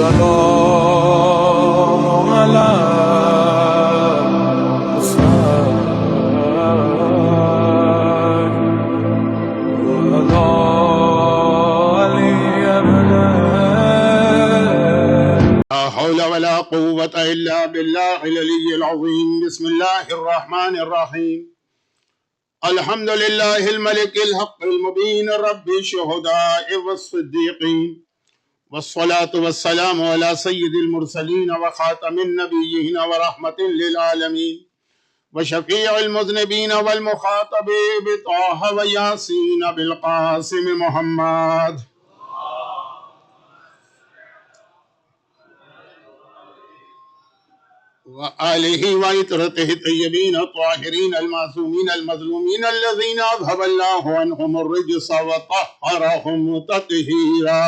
السلام على لا حول ولا قوة إلا بالله العلي العظيم. بسم الله الرحمن الرحيم. الحمد لله الملك الحق المبين رب الشهداء والصديقين، والصلاة والسلام على سيد المرسلين وخاتم النبيين ورحمة للعالمين وشفيع المذنبين والمخاطب بطه وياسين بالقاسم محمد وآله وعترته الطيبين الطاهرين المعصومين المظلومين الذين أذهب الله عنهم الرجس وطهرهم تطهيرا.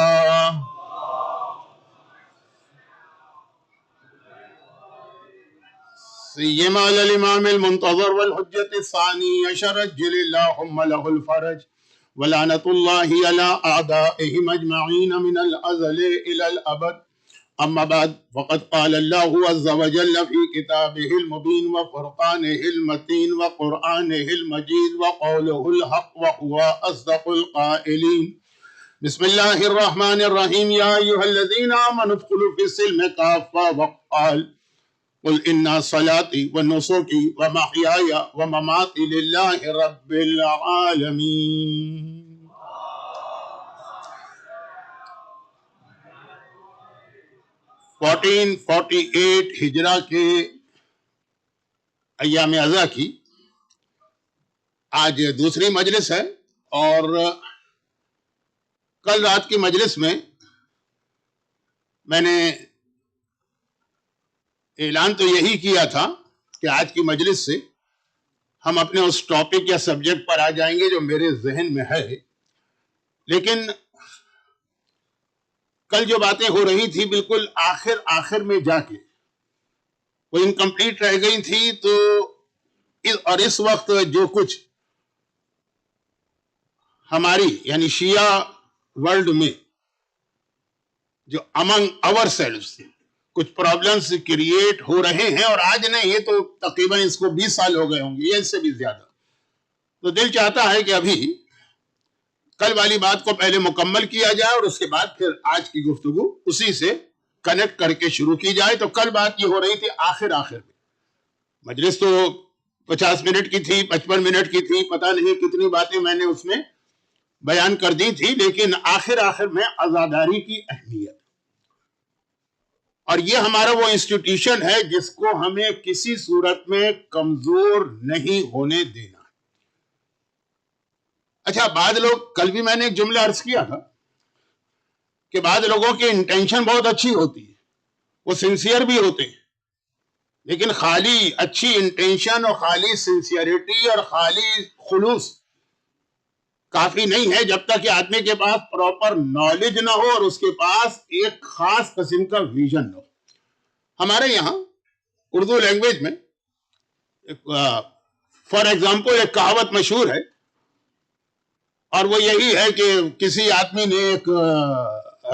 سيما على الإمام المنتظر والحجة الثاني عشر عجل اللهم له الفرج، ولعنة الله على أعدائهم أجمعين من الأزل إلى الأبد. أما بعد، فقد قال الله عز وجل في كتابه المبين وفرقانه المتين وقرآنه المجيد وقوله الحق وهو أصدق القائلين. بسم الله الرحمن الرحيم. يا أيها الذين آمنوا ادخلوا في السلم كافة. وقال قل إن صلاتي ونسكي ومحياي ومماتي لله رب العالمين. 1448 ہجرہ کے ایام ازا کی آج دوسری مجلس ہے، اور کل رات کی مجلس میں نے اعلان تو یہی کیا تھا کہ آج کی مجلس سے ہم اپنے اس ٹاپک یا سبجیکٹ پر آ جائیں گے جو میرے ذہن میں ہے، لیکن کل جو باتیں ہو رہی تھی بالکل آخر میں جا کے وہ انکمپلیٹ رہ گئی تھی، تو اور اس وقت جو کچھ ہماری یعنی شیعہ ورلڈ میں جو امنگ آور سیلفز کچھ پرابلمز کریٹ ہو رہے ہیں، اور آج نہیں، یہ تو تقریباً اس کو 20 سال ہو گئے ہوں گے یا اس سے بھی زیادہ، تو دل چاہتا ہے کہ ابھی کل والی بات کو پہلے مکمل کیا جائے اور اس کے بعد پھر آج کی گفتگو اسی سے کنیکٹ کر کے شروع کی جائے. تو کل بات یہ ہو رہی تھی آخر میں، مجلس تو 50 منٹ کی تھی، 55 منٹ کی تھی، پتہ نہیں کتنی باتیں میں نے اس میں بیان کر دی تھی، لیکن آخر میں عزاداری کی اہمیت، اور یہ ہمارا وہ انسٹیٹیوشن ہے جس کو ہمیں کسی صورت میں کمزور نہیں ہونے دینا. اچھا، بعض لوگ، کل بھی میں نے ایک جملہ عرض کیا تھا کہ بعض لوگوں کی انٹینشن بہت اچھی ہوتی ہے، وہ سنسیئر بھی ہوتے ہیں، لیکن خالی اچھی انٹینشن اور خالی سنسیئرٹی اور خالی خلوص کافی نہیں ہے جب تک کہ آدمی کے پاس پراپر نالج نہ ہو اور اس کے پاس ایک خاص قسم کا ویژن نہ ہو. ہمارے یہاں اردو لینگویج میں فار ایگزامپل ایک کہاوت مشہور ہے، اور وہ یہی ہے کہ کسی آدمی نے ایک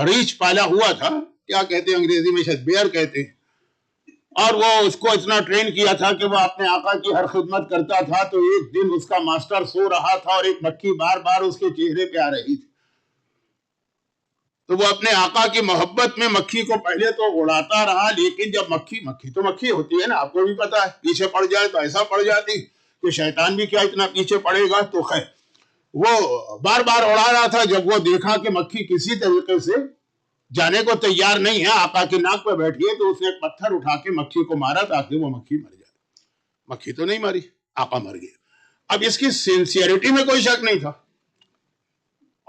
ریچھ پالا ہوا تھا، کیا کہتے ہیں انگریزی میں، شاید بیئر کہتے ہیں، اور وہ اس کو اتنا ٹرین کیا تھا کہ وہ اپنے آقا کی ہر خدمت کرتا تھا. تو ایک دن اس کا ماسٹر سو رہا تھا اور ایک مکھی بار بار اس کے چہرے پہ آ رہی تھی، تو وہ اپنے آقا کی محبت میں مکھی کو پہلے تو اڑاتا رہا، لیکن جب مکھی تو مکھی ہوتی ہے نا، آپ کو بھی پتا ہے، پیچھے پڑ جائے تو ایسا پڑ جاتی کہ شیطان بھی کیا اتنا پیچھے پڑے گا. تو خیر وہ بار بار اڑا رہا تھا. جب وہ دیکھا کہ مکھی کسی طریقے سے جانے کو تیار نہیں ہے، آقا کی ناک پہ بیٹھی ہے، تو اس نے ایک پتھر اٹھا کے مکھی کو مارا تاکہ وہ مکھی مر جائے. مکھی تو نہیں ماری، آقا مر گیا. اب اس کی سنسیئرٹی میں کوئی شک نہیں تھا،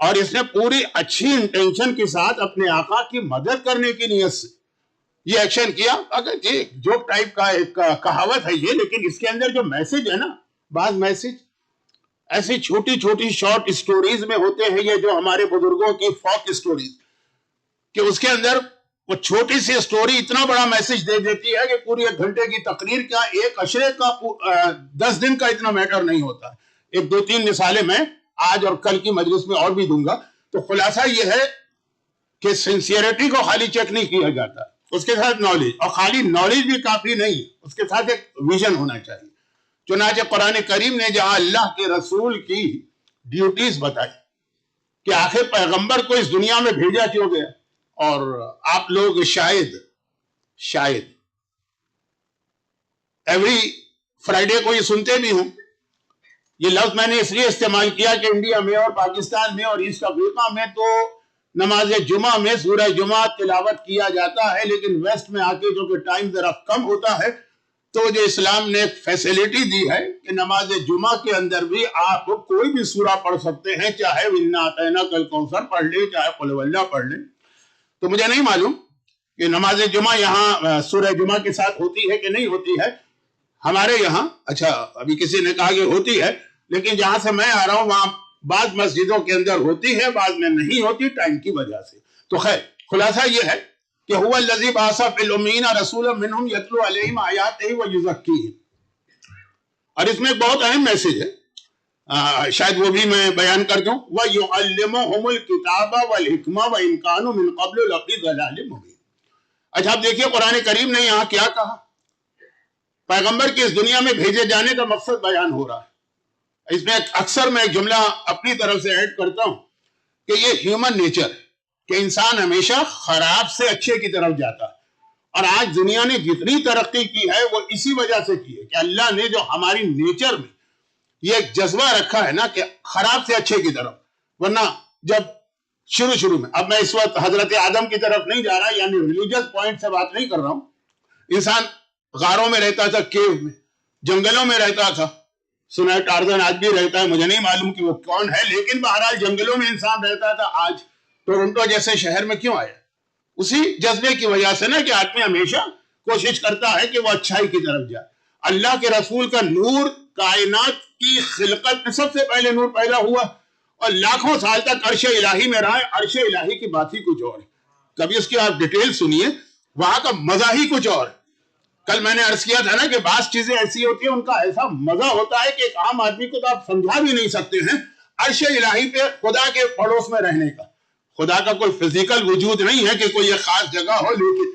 اور اس نے پوری اچھی انٹینشن کے ساتھ اپنے آقا کی مدد کرنے کی نیت سے یہ ایکشن کیا. اگر یہ جوک ٹائپ کا ایک کہاوت ہے یہ، لیکن اس کے اندر جو میسج ہے نا، بعض میسج ایسی چھوٹی چھوٹی شارٹ سٹوریز میں ہوتے ہیں، یہ جو ہمارے بزرگوں کی فوک سٹوریز، کہ اس کے اندر وہ چھوٹی سی سٹوری اتنا بڑا میسج دے دیتی ہے کہ پوری 1 گھنٹے کی تقریر کا، ایک عشرے کا، 10 دن کا اتنا میٹر نہیں ہوتا. ایک 2-3 مثالیں میں آج اور کل کی مجلس میں اور بھی دوں گا. تو خلاصہ یہ ہے کہ سنسیئرٹی کو خالی چیک نہیں کیا جاتا، اس کے ساتھ نالج، اور خالی نالج بھی کافی نہیں، اس کے ساتھ ایک ویژن ہونا چاہیے۔ چنانچہ قرآن کریم نے جہاں اللہ کے رسول کی ڈیوٹیز بتائی کہ آخر پیغمبر کو اس دنیا میں بھیجا کیوں گیا، اور آپ لوگ شاید ایوری فرائیڈے کو یہ سنتے بھی ہوں، یہ لفظ میں نے اس لیے استعمال کیا کہ انڈیا میں اور پاکستان میں اور ایسٹ افریقہ میں تو نماز جمعہ میں سورہ جمعہ تلاوت کیا جاتا ہے، لیکن ویسٹ میں آ کے جو کہ ٹائم ذرا کم ہوتا ہے، تو جو اسلام نے ایک فیسیلٹی دی ہے کہ نماز جمعہ کے اندر بھی آپ کوئی بھی سورہ پڑھ سکتے ہیں، چاہے اِنَّا أَعْطَيْنَاكَ الْكَوْثَرَ پڑھ لیں، چاہے قُلْ هُوَ اللَّهُ پڑھ لیں۔ تو مجھے نہیں معلوم کہ نماز جمعہ یہاں سورہ جمعہ کے ساتھ ہوتی ہے کہ نہیں ہوتی ہے۔ ہمارے یہاں اچھا ابھی کسی نے کہا کہ ہوتی ہے، لیکن جہاں سے میں آ رہا ہوں وہاں بعض مسجدوں کے اندر ہوتی ہے، بعض میں نہیں ہوتی ٹائم کی وجہ سے۔ تو خیر خلاصہ یہ ہے کہ هو الذی بعث فی الامین رسولا منہم یتلو علیہم آیاتہ ویزکیہم، اور اس میں ایک بہت اہم میسج ہے، شاید وہ بھی میں بیان کر دوں، وَيُعَلِّمُهُمُ الْكِتَابَ وَالْحِكْمَةَ وَإِنْ كَانُوا مِنْ قَبْلُ لَفِي ضَلَالٍ مُبِينٍ۔ اچھا اب دیکھیے قرآن کریم نے یہاں کیا کہا، پیغمبر کے اس دنیا میں بھیجے جانے کا مقصد بیان ہو رہا ہے۔ اس میں اکثر میں ایک جملہ اپنی طرف سے ایڈ کرتا ہوں کہ یہ ہیومن نیچر ہے کہ انسان ہمیشہ خراب سے اچھے کی طرف جاتا ہے، اور آج دنیا نے جتنی ترقی کی ہے وہ اسی وجہ سے کی ہے کہ اللہ نے جو ہماری نیچر میں یہ ایک جذبہ رکھا ہے نا کہ خراب سے اچھے کی طرف، ورنہ جب شروع میں، اب میں اس وقت حضرت آدم کی طرف نہیں جا رہا، یعنی ریلیجس پوائنٹ سے بات نہیں کر رہا ہوں، انسان غاروں میں رہتا تھا، کیو میں، جنگلوں میں رہتا تھا، سنا ہے ٹارزن آج بھی رہتا ہے، مجھے نہیں معلوم کہ وہ کون ہے، لیکن بہرحال جنگلوں میں انسان رہتا تھا۔ آج ٹورنٹو جیسے شہر میں کیوں آیا؟ اسی جذبے کی وجہ سے نا کہ آدمی ہمیشہ کوشش کرتا ہے کہ وہ اچھائی کی طرف جائے۔ اللہ کے رسول کا نور کائنات کی خلقت میں سب سے پہلے نور پیدا ہوا، اور لاکھوں سال تک عرش الہی میں رہا ہے۔ عرش الہی کی بات ہی کچھ اور ہے، کبھی اس کی آپ ڈیٹیل سنیے، وہاں کا مزہ ہی کچھ اور ہے۔ کل میں نے عرض کیا تھا نا کہ بعض چیزیں ایسی ہوتی ہیں ان کا ایسا مزہ ہوتا ہے کہ ایک عام آدمی کو تو آپ سمجھا بھی نہیں سکتے ہیں۔ عرش الہی پہ خدا کے پڑوس میں رہنے کا، خدا کا کوئی فزیکل وجود نہیں ہے کہ کوئی ایک خاص جگہ ہو، لیکن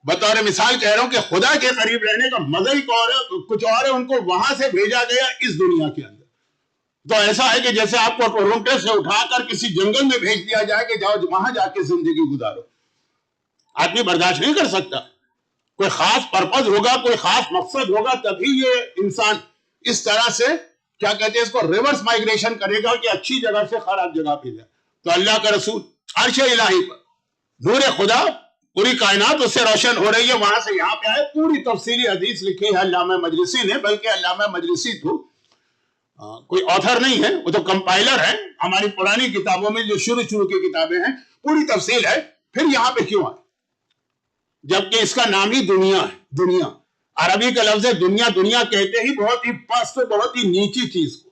بطور مثال کہہ رہا ہوں کہ خدا کے قریب رہنے کا مزہ ہی کچھ اور ہے۔ ان کو وہاں سے بھیجا گیا اس دنیا کے اندر، تو ایسا ہے کہ جیسے آپ کو ٹورنٹو سے اٹھا کر کسی جنگل میں بھیج دیا جائے کہ جاؤ وہاں جا کے زندگی گزارو، آدمی برداشت نہیں کر سکتا۔ کوئی خاص پرپز ہوگا، کوئی خاص مقصد ہوگا، تبھی یہ انسان اس طرح سے کیا کہتے ہیں اس کو ریورس مائگریشن کرے گا کہ اچھی جگہ سے خراب جگہ پہ جائے۔ تو اللہ کا رسول عرش الہی پر نور خدا، پوری کائنات اس سے روشن ہو رہی ہے، وہاں سے یہاں پہ آئے۔ پوری تفصیلی حدیث لکھی ہے علامہ مجلسی نے، بلکہ علامہ مجلسی تو کوئی آتھر نہیں ہے، وہ تو کمپائلر ہے۔ ہماری پرانی کتابوں میں جو شروع کی کتابیں ہیں پوری تفصیل ہے۔ پھر یہاں پہ کیوں آئے جبکہ اس کا نام ہی دنیا ہے؟ دنیا عربی کا لفظ ہے دنیا، دنیا کہتے ہی بہت ہی پست، بہت ہی نیچی چیز کو،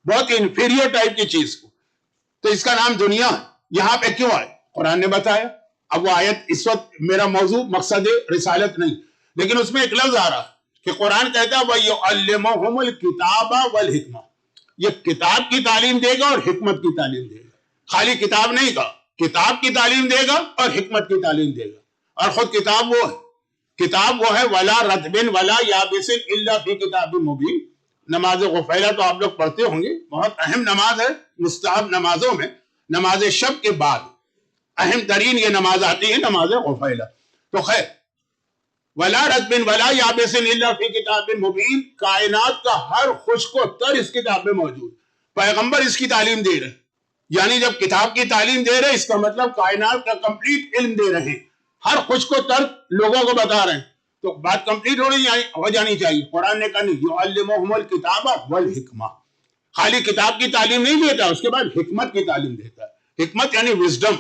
بہت ہی انفیریور ٹائپ کی چیز کو، تو اس کا نام دنیا ہے۔ یہاں پہ کیوں آئے قرآن نے بتایا۔ اب وہ آیت اس وقت میرا موضوع مقصد رسالت نہیں، لیکن اس میں ایک لفظ آ رہا ہے کہ قرآن کہتا ہے وَيُعَلِّمُهُمُ الْكِتَابَ وَالْحِكْمَةَ، یہ کتاب کی تعلیم دے گا اور حکمت کی تعلیم دے گا۔ خالی کتاب نہیں کہا، کتاب کی تعلیم دے گا اور حکمت کی تعلیم دے گا۔ اور خود کتاب وہ ہے، کتاب وہ ہے وَلَا رَتْبٍ وَلَا يَابِسٍ إِلَّا فِي كِتَابٍ مُبِينٍ۔ نماز غفیلہ تو آپ لوگ پڑھتے ہوں گے، بہت اہم نماز ہے مستحب نمازوں میں۔ نماز شب کے بعد اہم ترین یہ نماز آتی ہے، نماز غفیلہ۔ تو خیر وَلَا رَتْبٍ وَلَا يَابِسٍ إِلَّا فِي كِتَابٍ مُبِينٍ، کائنات کا ہر خشک و تر اس کتاب میں موجود۔ پیغمبر اس کی تعلیم دے رہے، یعنی جب کتاب کی تعلیم دے رہے اس کا مطلب کائنات کا کمپلیٹ علم دے رہے ہیں، ہر خشک و تر لوگوں کو بتا رہے ہیں، تو بات کمپلیٹ ہو جانی چاہیے۔ قرآن نے کہا نہیں، یعلمہم الکتاب والحکمہ، خالی کتاب کی تعلیم نہیں دیتا، اس کے بعد حکمت کی تعلیم دیتا ہے۔ حکمت یعنی وزڈم،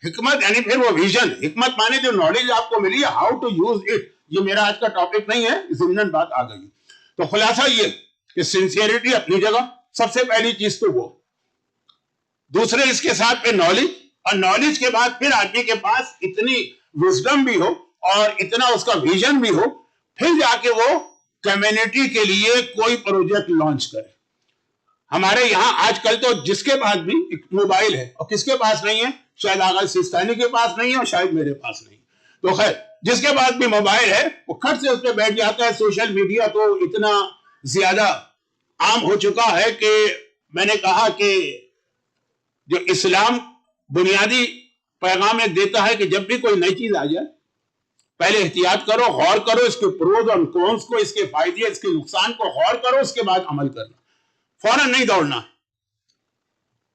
حکمت یعنی پھر وہ ویژن، حکمت مانے جو نالج آپ کو ملی ہے، ہاؤ ٹو یوز اٹ۔ یہ میرا آج کا ٹاپک نہیں ہے، ضمناً بات آ گئی۔ تو خلاصہ یہ کہ سنسیئرٹی اپنی جگہ سب سے پہلی چیز تو وہ، دوسرے اس کے ساتھ پہ نالج، اور نالج کے بعد پھر آدمی کے پاس اتنی وزڈم بھی ہو اور اتنا اس کا ویژن بھی ہو، پھر جا کے وہ کمیونٹی کے لیے کوئی پروجیکٹ لانچ کرے۔ ہمارے یہاں آج کل تو جس کے پاس بھی ایک موبائل ہے، اور کس کے پاس نہیں ہے؟ شاید آغا سیستانی کے پاس نہیں ہے اور شاید میرے پاس نہیں. تو خیر جس کے پاس بھی موبائل ہے وہ کھٹ سے اس پہ بیٹھ جاتا ہے. سوشل میڈیا تو اتنا زیادہ عام ہو چکا ہے کہ میں نے کہا کہ جو اسلام بنیادی پیغام ایک دیتا ہے کہ جب بھی کوئی نئی چیز آ جائے پہلے احتیاط کرو، غور کرو اس کے پروز اور کونس کو، اس کے فائدے اس کے نقصان کو غور کرو، اس کے بعد عمل کرنا، فوراً نہیں دوڑنا.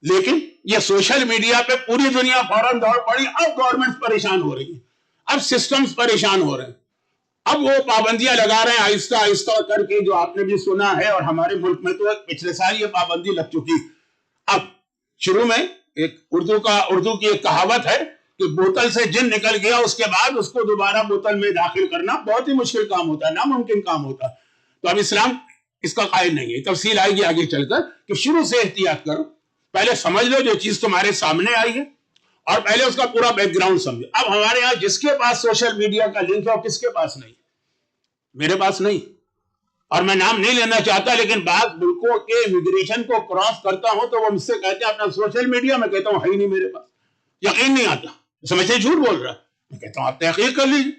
لیکن یہ سوشل میڈیا پہ پوری دنیا فوراً دوڑ پڑی. اب گورنمنٹ پریشان ہو رہی ہیں، اب سسٹمز پریشان ہو رہے ہیں، اب وہ پابندیاں لگا رہے ہیں آہستہ آہستہ کر کے، جو آپ نے بھی سنا ہے. اور ہمارے ملک میں تو پچھلے سال یہ پابندی لگ چکی. اب شروع میں ایک اردو کی ایک کہاوت ہے کہ بوتل سے جن نکل گیا اس کے بعد اس کو دوبارہ بوتل میں داخل کرنا بہت ہی مشکل کام ہوتا ہے، ناممکن کام ہوتا ہے. تو اب اسلام اس کا قائل نہیں ہے. تفصیل آئے گی آگے چل کر کہ شروع سے احتیاط کرو، پہلے سمجھ لو جو چیز تمہارے سامنے آئی ہے اور پہلے اس کا پورا بیک گراؤنڈ سمجھو. اب ہمارے ہاں جس کے پاس سوشل میڈیا کا لنک ہے اور کس کے پاس نہیں، میرے پاس نہیں، اور میں نام نہیں لینا چاہتا، لیکن بعض ملکوں کے امیگریشن کو کراس کرتا ہوں تو وہ مجھ سے کہتے ہیں اپنا سوشل میڈیا. میں کہتا ہوں ہے ہی نہیں میرے پاس، یقین نہیں آتا، سمجھتے جھوٹ بول رہا ہے. میں کہتا ہوں آپ تحقیق کر لیجیے،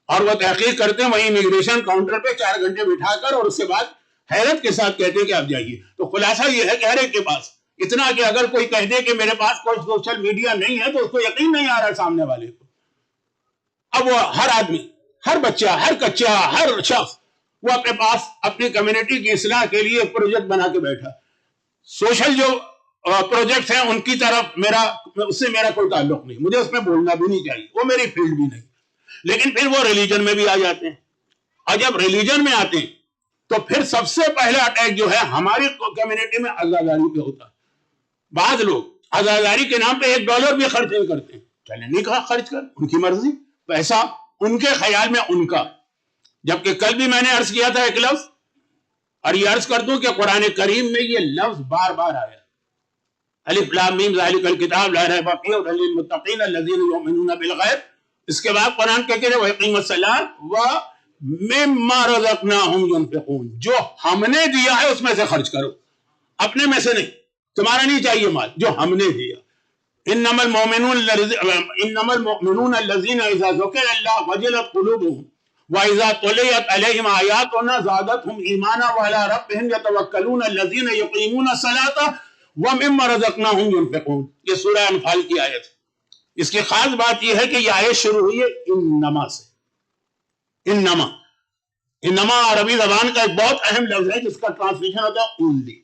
اور وہ تحقیق کرتے ہیں وہیں امیگریشن کاؤنٹر پہ 4 گھنٹے بٹھا کر، اور اس کے بعد حیرت کے ساتھ کہتے ہیں کہ آپ جائیے. تو خلاصہ یہ ہے کہ ہر ایک کے پاس اتنا کہ اگر کوئی کہہ دے کہ میرے پاس کوئی سوشل میڈیا نہیں ہے تو اس کو یقین نہیں آ رہا سامنے والے کو. اب وہ ہر آدمی، ہر بچہ، ہر کچا، ہر شخص وہ اپنے پاس اپنی کمیونٹی کی اصلاح کے لیے ایک پروجیکٹ بنا کے بیٹھا. سوشل جو پروجیکٹس ہیں ان کی طرف اس سے میرا کوئی تعلق نہیں، مجھے اس میں بولنا بھی نہیں چاہیے، وہ میری فیلڈ بھی نہیں. لیکن پھر وہ ریلیجن میں بھی آ جاتے ہیں، اور جب ریلیجن میں آتے ہیں تو پھر سب سے پہلا اٹیک جو ہے ہماری کمیونٹی میں عزاداری پہ ہوتا ہے. بعض لوگ عزاداری کے نام پہ $1 بھی خرچ نہیں کرتے. چلے نہیں کہا خرچ کر، ان کی مرضی، پیسہ ان کے خیال میں ان کا. جبکہ کل بھی میں نے عرض کیا تھا ایک لفظ، اور یہ عرض کر دوں کہ قرآن کریم میں یہ لفظ بار بار آیا، الف لام میم ذالک الکتاب لا ریب فیہ ھدی للمتقین الذین یؤمنون بالغیب. اس کے بعد قرآن کہتے ہیں وَیقیمُوا الصَّلَاۃَ وَمِمَّا رَزَقْنَاهُمْ يُنْفِقُونَ، جو ہم نے دیا ہے اس میں سے خرچ کرو، اپنے میں سے نہیں، تمہارا نہیں چاہیے مال، جو ہم نے دیا. انما المؤمنون الذین اذا ذکر اللہ وجلت قلوبهم وَإِذَا تُلِيَتْ عَلَيْهِمْ آيَاتُنَا زَادَتْهُمْ إِيمَانًا وَعَلَىٰ رَبِّهِمْ يَتَوَكَّلُونَ الَّذِينَ يُقِيمُونَ الصَّلَاةَ وَمِمَّا رَزَقْنَاهُمْ يُنْفِقُونَ. یہ سورہ انفال کی آیت ہے. اس کی خاص بات یہ ہے کہ یہ آیت شروع ہوئی ہے انما سے. انما عربی زبان کا ایک بہت اہم لفظ ہے جس کا ٹرانسلیشن ہوتا ہے اونلی.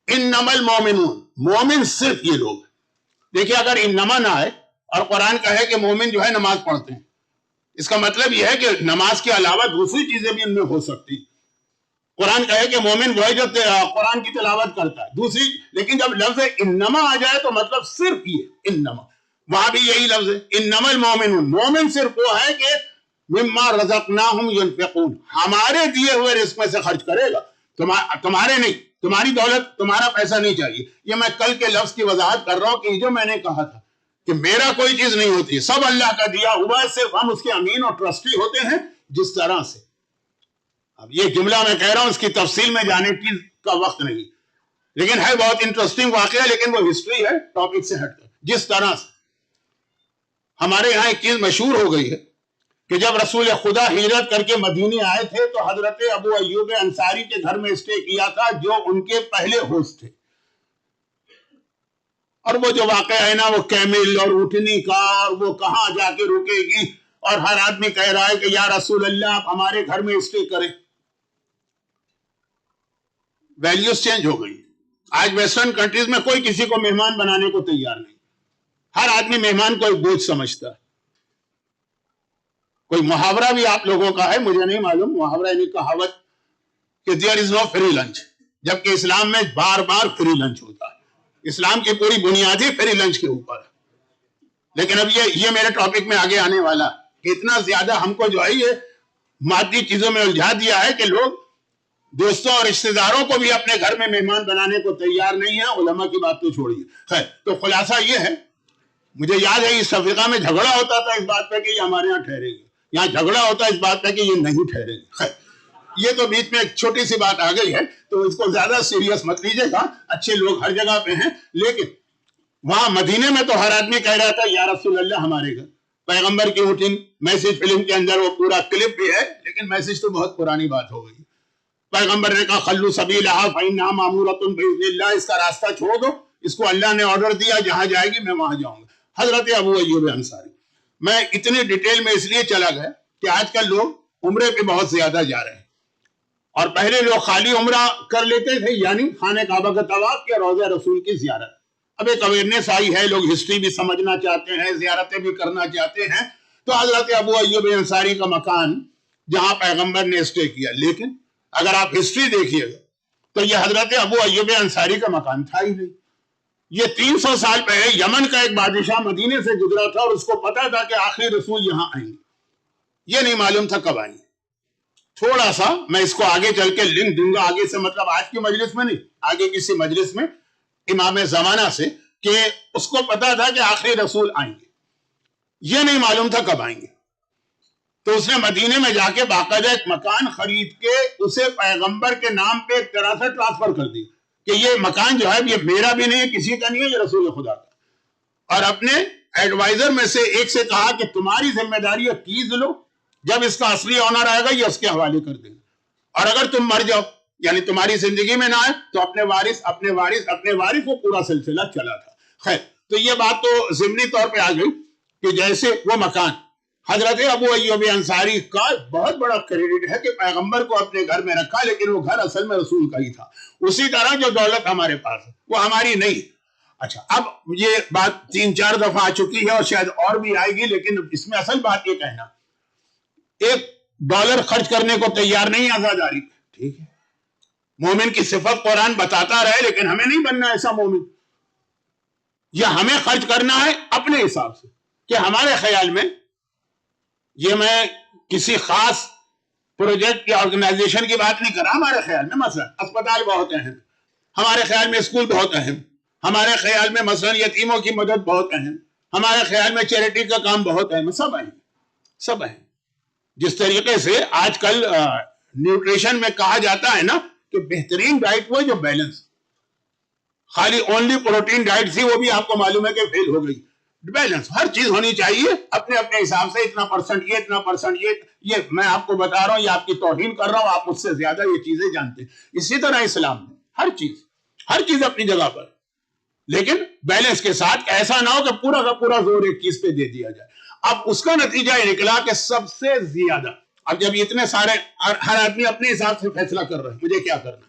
انما المؤمنون، مومن صرف یہ لوگ. دیکھیے اگر انما نہ آئے اور قرآن کہے کہ مومن جو ہے نماز پڑھتے ہیں، اس کا مطلب یہ ہے کہ نماز کے علاوہ دوسری چیزیں بھی ان میں ہو سکتی. قرآن کہے کہ مومن وہ ہے جو قرآن کی تلاوت کرتا ہے دوسری، لیکن جب لفظ انما آ جائے تو مطلب صرف یہ انما. وہاں بھی یہی لفظ ہے انما المؤمنون، مومن صرف وہ ہے کہ مما رزقناہم ینفقون، ہمارے دیے ہوئے رزق میں سے خرچ کرے گا، تمہارے نہیں، تمہاری دولت، تمہارا پیسہ نہیں چاہیے. یہ میں کل کے لفظ کی وضاحت کر رہا ہوں کہ جو میں نے کہا تھا کہ میرا کوئی چیز نہیں ہوتی، سب اللہ کا دیا ہوا ہے، صرف ہم اس کے امین اور ٹرسٹی ہوتے ہیں. جس طرح سے اب یہ جملہ میں کہہ رہا ہوں اس کی تفصیل میں جانے کی کا وقت نہیں، لیکن ہے بہت انٹرسٹنگ واقعہ، لیکن وہ ہسٹری ہے، ٹاپک سے ہٹ کر. جس طرح سے ہمارے یہاں ایک چیز مشہور ہو گئی ہے کہ جب رسول خدا ہجرت کر کے مدینے آئے تھے تو حضرت ابو ایوب انصاری کے گھر میں اسٹے کیا تھا جو ان کے پہلے ہوسٹ تھے. اور وہ جو واقعہ ہے نا وہ کیمل اور اونٹنی کا، اور وہ کہاں جا کے رکے گی، اور ہر آدمی کہہ رہا ہے کہ یا رسول اللہ آپ ہمارے گھر میں اسٹے کریں. ویلیوز چینج ہو گئی. آج ویسٹرن کنٹریز میں کوئی کسی کو مہمان بنانے کو تیار نہیں، ہر آدمی مہمان کو ایک بوجھ سمجھتا ہے. کوئی محاورہ بھی آپ لوگوں کا ہے، مجھے نہیں معلوم، محاورہ یعنی کہاوت کہ there is no free lunch, جبکہ اسلام میں بار بار فری لنچ ہوتا ہے. اسلام کی پوری بنیادی فری لنچ کے اوپر ہے. لیکن اب یہ میرے ٹاپک میں آگے آنے والا کہ اتنا زیادہ ہم کو جو ہے یہ مادی چیزوں میں الجھا دیا ہے کہ لوگ دوستوں اور رشتہ داروں کو بھی اپنے گھر میں مہمان بنانے کو تیار نہیں ہے. علماء کی بات تو چھوڑیے. خیر، تو خلاصہ یہ ہے، مجھے یاد ہے اس افریقہ میں جھگڑا ہوتا تھا اس بات پہ کہ یہ ہمارے یہاں ٹھہرے گی، یہاں جھگڑا ہوتا ہے اس بات پہ کہ یہ نہیں ٹھہرے گی. خیر، یہ تو بیچ میں ایک چھوٹی سی بات آ گئی ہے تو اس کو زیادہ سیریس مت لیجیے گا، اچھے لوگ ہر جگہ پہ ہیں، لیکن وہاں مدینے میں تو ہر آدمی کہہ رہا تھا یا رسول اللہ ہمارے گھر. پیغمبر کی روٹین میسج فلم کے اندر وہ پورا کلپ بھی ہے، لیکن میسج تو بہت پرانی بات ہو گئی. پیغمبر نے کہا خلو سبیلہا فإنہا مامورۃ بإذن اللہ، اس کا راستہ چھوڑ دو، اس کو اللہ نے آرڈر دیا جہاں جائے گی میں وہاں جاؤں گا. حضرت ابو ایوب انصاری. میں اتنی ڈیٹیل میں اس لیے چلا گیا کہ آج کل لوگ عمرے پہ بہت زیادہ جا رہے ہیں، اور پہلے لوگ خالی عمرہ کر لیتے تھے، یعنی خانہ کعبہ کا طواف یا روضہ رسول کی زیارت. اب ایک اویئرنیس آئی ہے، لوگ ہسٹری بھی سمجھنا چاہتے ہیں، زیارتیں بھی کرنا چاہتے ہیں. تو حضرت ابو ایوب انصاری کا مکان جہاں پیغمبر نے اسٹے کیا، لیکن اگر آپ ہسٹری دیکھیے گا تو یہ حضرت ابو ایوب انصاری کا مکان تھا ہی نہیں. یہ 300 سال پہلے یمن کا ایک بادشاہ مدینے سے گزرا تھا اور اس کو پتا تھا کہ آخری رسول یہاں آئیں گے. یہ نہیں معلوم تھا کب آئیں گے. تھوڑا سا میں اس کو آگے چل کے لنک دوں گا، آگے سے مطلب آج کی مجلس میں نہیں، آگے کسی مجلس میں امام زمانہ سے، کہ اس کو پتا تھا کہ آخری رسول آئیں گے، یہ نہیں معلوم تھا کب آئیں گے. تو اس نے مدینے میں جا کے باقاعدہ ایک مکان خرید کے اسے پیغمبر کے نام پہ ایک طرح سے ٹرانسفر کر دی کہ یہ مکان جو ہے یہ میرا بھی نہیں ہے، کسی کا نہیں ہے، یہ رسول خدا کا. اور اپنے ایڈوائزر میں سے ایک سے کہا کہ تمہاری ذمہ داری ہے کیز لو، جب اس کا اصلی آنر آئے گا یہ اس کے حوالے کر دینا، اور اگر تم مر جاؤ یعنی تمہاری زندگی میں نہ آئے تو اپنے وارث اپنے وارث اپنے وارث، وہ پورا سلسلہ چلا تھا. خیر، تو یہ بات تو ضمنی طور پہ آ گئی کہ جیسے وہ مکان حضرت ابو ایوب انصاری کا بہت بڑا کریڈٹ ہے کہ پیغمبر کو اپنے گھر میں رکھا، لیکن وہ گھر اصل میں رسول کا ہی تھا. اسی طرح جو دولت ہمارے پاس ہے وہ ہماری نہیں. اچھا، اب یہ بات 3-4 دفعہ آ چکی ہے اور شاید اور بھی آئے گی، لیکن اس میں اصل بات یہ کہنا $1 خرچ کرنے کو تیار نہیں آزاداری. ٹھیک ہے، مومن کی صفت قرآن بتاتا رہے، لیکن ہمیں نہیں بننا ایسا مومن. یہ ہمیں خرچ کرنا ہے اپنے حساب سے، کہ ہمارے خیال میں، یہ میں کسی خاص پروجیکٹ یا آرگنائزیشن کی بات نہیں کر رہا، ہمارے خیال میں مثلا اسپتال بہت اہم، ہمارے خیال میں اسکول بہت اہم، ہمارے خیال میں مثلا یتیموں کی مدد بہت اہم، ہمارے خیال میں چیریٹی کا کام بہت اہم، سب اہم، سب اہم. جس طریقے سے آج کل نیوٹریشن میں کہا جاتا ہے نا کہ بہترین ڈائٹ وہ جو بیلنس، خالی اونلی پروٹین ڈائٹ تھی وہ بھی آپ کو معلوم ہے کہ فیل ہو گئی. بیلنس ہر چیز ہونی چاہیے اپنے اپنے حساب سے، اتنا پرسنٹ یہ، اتنا پرسنٹ یہ میں آپ کو بتا رہا ہوں، یہ آپ کی توہین کر رہا ہوں، آپ مجھ سے زیادہ یہ چیزیں جانتے ہیں. اسی طرح اسلام میں ہر چیز اپنی جگہ پر، لیکن بیلنس کے ساتھ. ایسا نہ ہو کہ پورا کا پورا زور ایک چیز پہ دے دیا جائے. اب اس کا نتیجہ یہ نکلا کہ سب سے زیادہ، اب جب اتنے سارے ہر آدمی اپنے حساب سے فیصلہ کر رہا ہے مجھے کیا کرنا.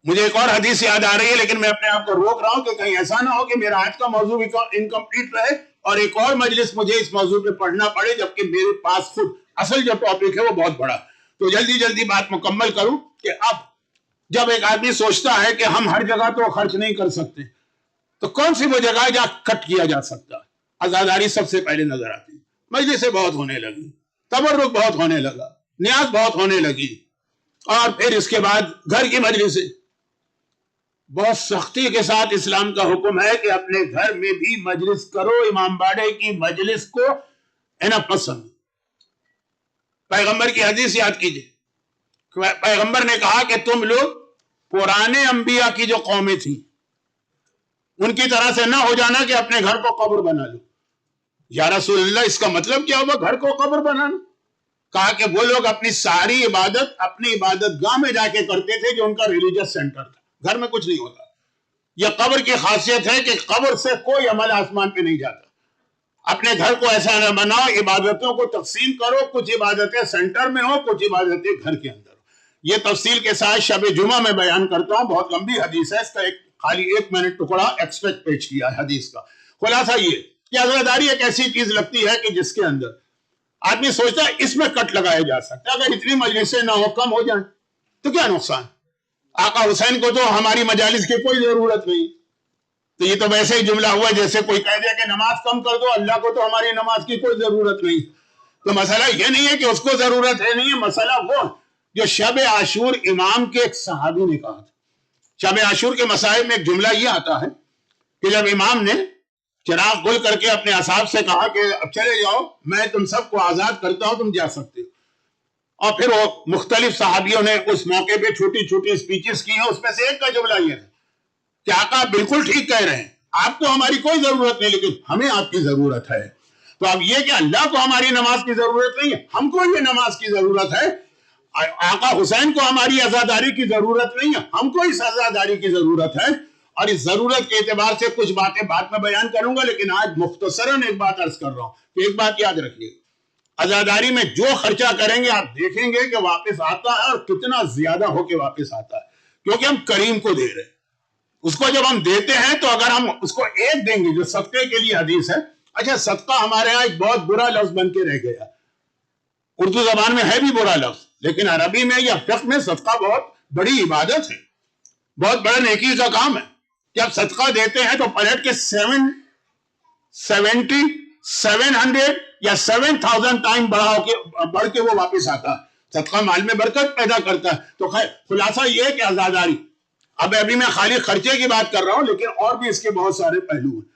مجھے ایک اور حدیث یاد آ رہی ہے، لیکن میں اپنے آپ کو روک رہا ہوں کہ کہیں ایسا نہ ہو کہ میرا آج کا موضوع انکمپلیٹ رہے اور ایک اور مجلس مجھے اس موضوع پہ پڑھنا پڑے، جبکہ میرے پاس خود اصل جو ٹاپک ہے وہ بہت بڑا. تو جلدی بات مکمل کروں کہ اب جب ایک آدمی سوچتا ہے کہ ہم ہر جگہ تو خرچ نہیں کر سکتے، تو کون سی وہ جگہ ہے جہاں کٹ کیا جا سکتا ہے؟ عزاداری سب سے پہلے نظر آتی. مجلسیں بہت ہونے لگی، تبرک بہت ہونے لگا، نیاز بہت ہونے لگی، اور پھر اس کے بعد گھر کی مجلسیں. بہت سختی کے ساتھ اسلام کا حکم ہے کہ اپنے گھر میں بھی مجلس کرو. امام باڑے کی مجلس کو پسند. پیغمبر کی حدیث یاد کیجئے، پیغمبر نے کہا کہ تم لوگ پرانے انبیاء کی جو قومیں تھیں ان کی طرح سے نہ ہو جانا کہ اپنے گھر کو قبر بنا لو. یا رسول اللہ اس کا مطلب کیا ہوا گھر کو قبر بنانا؟ کہا کہ وہ لوگ اپنی ساری عبادت اپنی عبادت گاہ میں جا کے کرتے تھے جو ان کا ریلیجس سینٹر تھا، گھر میں کچھ نہیں ہوتا. یہ قبر کی خاصیت ہے کہ قبر سے کوئی عمل آسمان پہ نہیں جاتا. اپنے گھر کو ایسا نہ بناؤ، عبادتوں کو تقسیم کرو، کچھ عبادتیں سینٹر میں ہو، کچھ عبادتیں گھر کے اندر ہو. یہ تفصیل کے ساتھ شب جمعہ میں بیان کرتا ہوں، بہت لمبی حدیث ہے، اس کا خالی 1 منٹ ٹکڑا ایکسٹریکٹ پیش کیا ہے حدیث کا. خلاصہ یہ کہ عزاداری ایک ایسی چیز لگتی ہے کہ جس کے اندر آدمی سوچتا ہے اس میں کٹ لگایا جا سکتا ہے. اگر اتنی مجلسیں نہ ہو، کم ہو جائیں تو کیا نقصان؟ آقا حسین کو تو ہماری مجالس کی کوئی ضرورت نہیں. تو یہ تو ویسے ہی جملہ ہوا جیسے کوئی کہہ دے کہ نماز کم کر دو، اللہ کو تو ہماری نماز کی کوئی ضرورت نہیں. تو مسئلہ یہ نہیں ہے کہ اس کو ضرورت ہے نہیں ہے، مسئلہ وہ جو شب عاشور امام کے ایک صحابی نے کہا تھا. شب عاشور کے مسائل میں ایک جملہ یہ آتا ہے کہ جب امام نے چراغ گل کر کے اپنے اصحاب سے کہا کہ اب چلے جاؤ، میں تم سب کو آزاد کرتا ہوں، تم جا سکتے ہو. اور پھر وہ مختلف صحابیوں نے اس موقع پہ چھوٹی چھوٹی اسپیچز کی ہیں، اس میں سے ایک کا جملہ یہ ہے کہ آقا بالکل ٹھیک کہہ رہے ہیں، آپ کو ہماری کوئی ضرورت نہیں لیکن ہمیں آپ کی ضرورت ہے۔ تو اب یہ کہ اللہ کو ہماری نماز کی ضرورت نہیں ہے، ہم کو یہ نماز کی ضرورت ہے۔ آقا حسین کو ہماری عزاداری کی ضرورت نہیں ہے، ہم کو اس عزاداری کی ضرورت ہے۔ اور اس ضرورت کے اعتبار سے کچھ باتیں بعد میں بیان کروں گا، لیکن آج مختصراً ایک بات عرض کر رہا ہوں کہ ایک بات یاد رکھیے، عزاداری میں جو خرچہ کریں گے آپ دیکھیں گے کہ واپس آتا ہے، اور کتنا زیادہ ہو کے واپس آتا ہے، کیونکہ ہم کریم کو دے رہے ہیں۔ اس کو جب ہم دیتے ہیں تو اگر ہم اس کو ایک دیں گے، جو صدقے کے لیے حدیث ہے، اچھا صدقہ ہمارے ہاں ایک بہت برا لفظ بن کے رہ گیا، اردو زبان میں ہے بھی برا لفظ، لیکن عربی میں یا فقہ میں صدقہ بہت بڑی عبادت ہے، بہت بڑا نیکی کا کام ہے کہ آپ صدقہ دیتے ہیں تو پلٹ کے 700 یا 7000 ٹائم بڑھ کے وہ واپس آتا ہے۔ صدقہ مال میں برکت پیدا کرتا ہے۔ تو خیر خلاصہ یہ ہے کہ عزاداری، ابھی میں خالی خرچے کی بات کر رہا ہوں، لیکن اور بھی اس کے بہت سارے پہلو ہیں،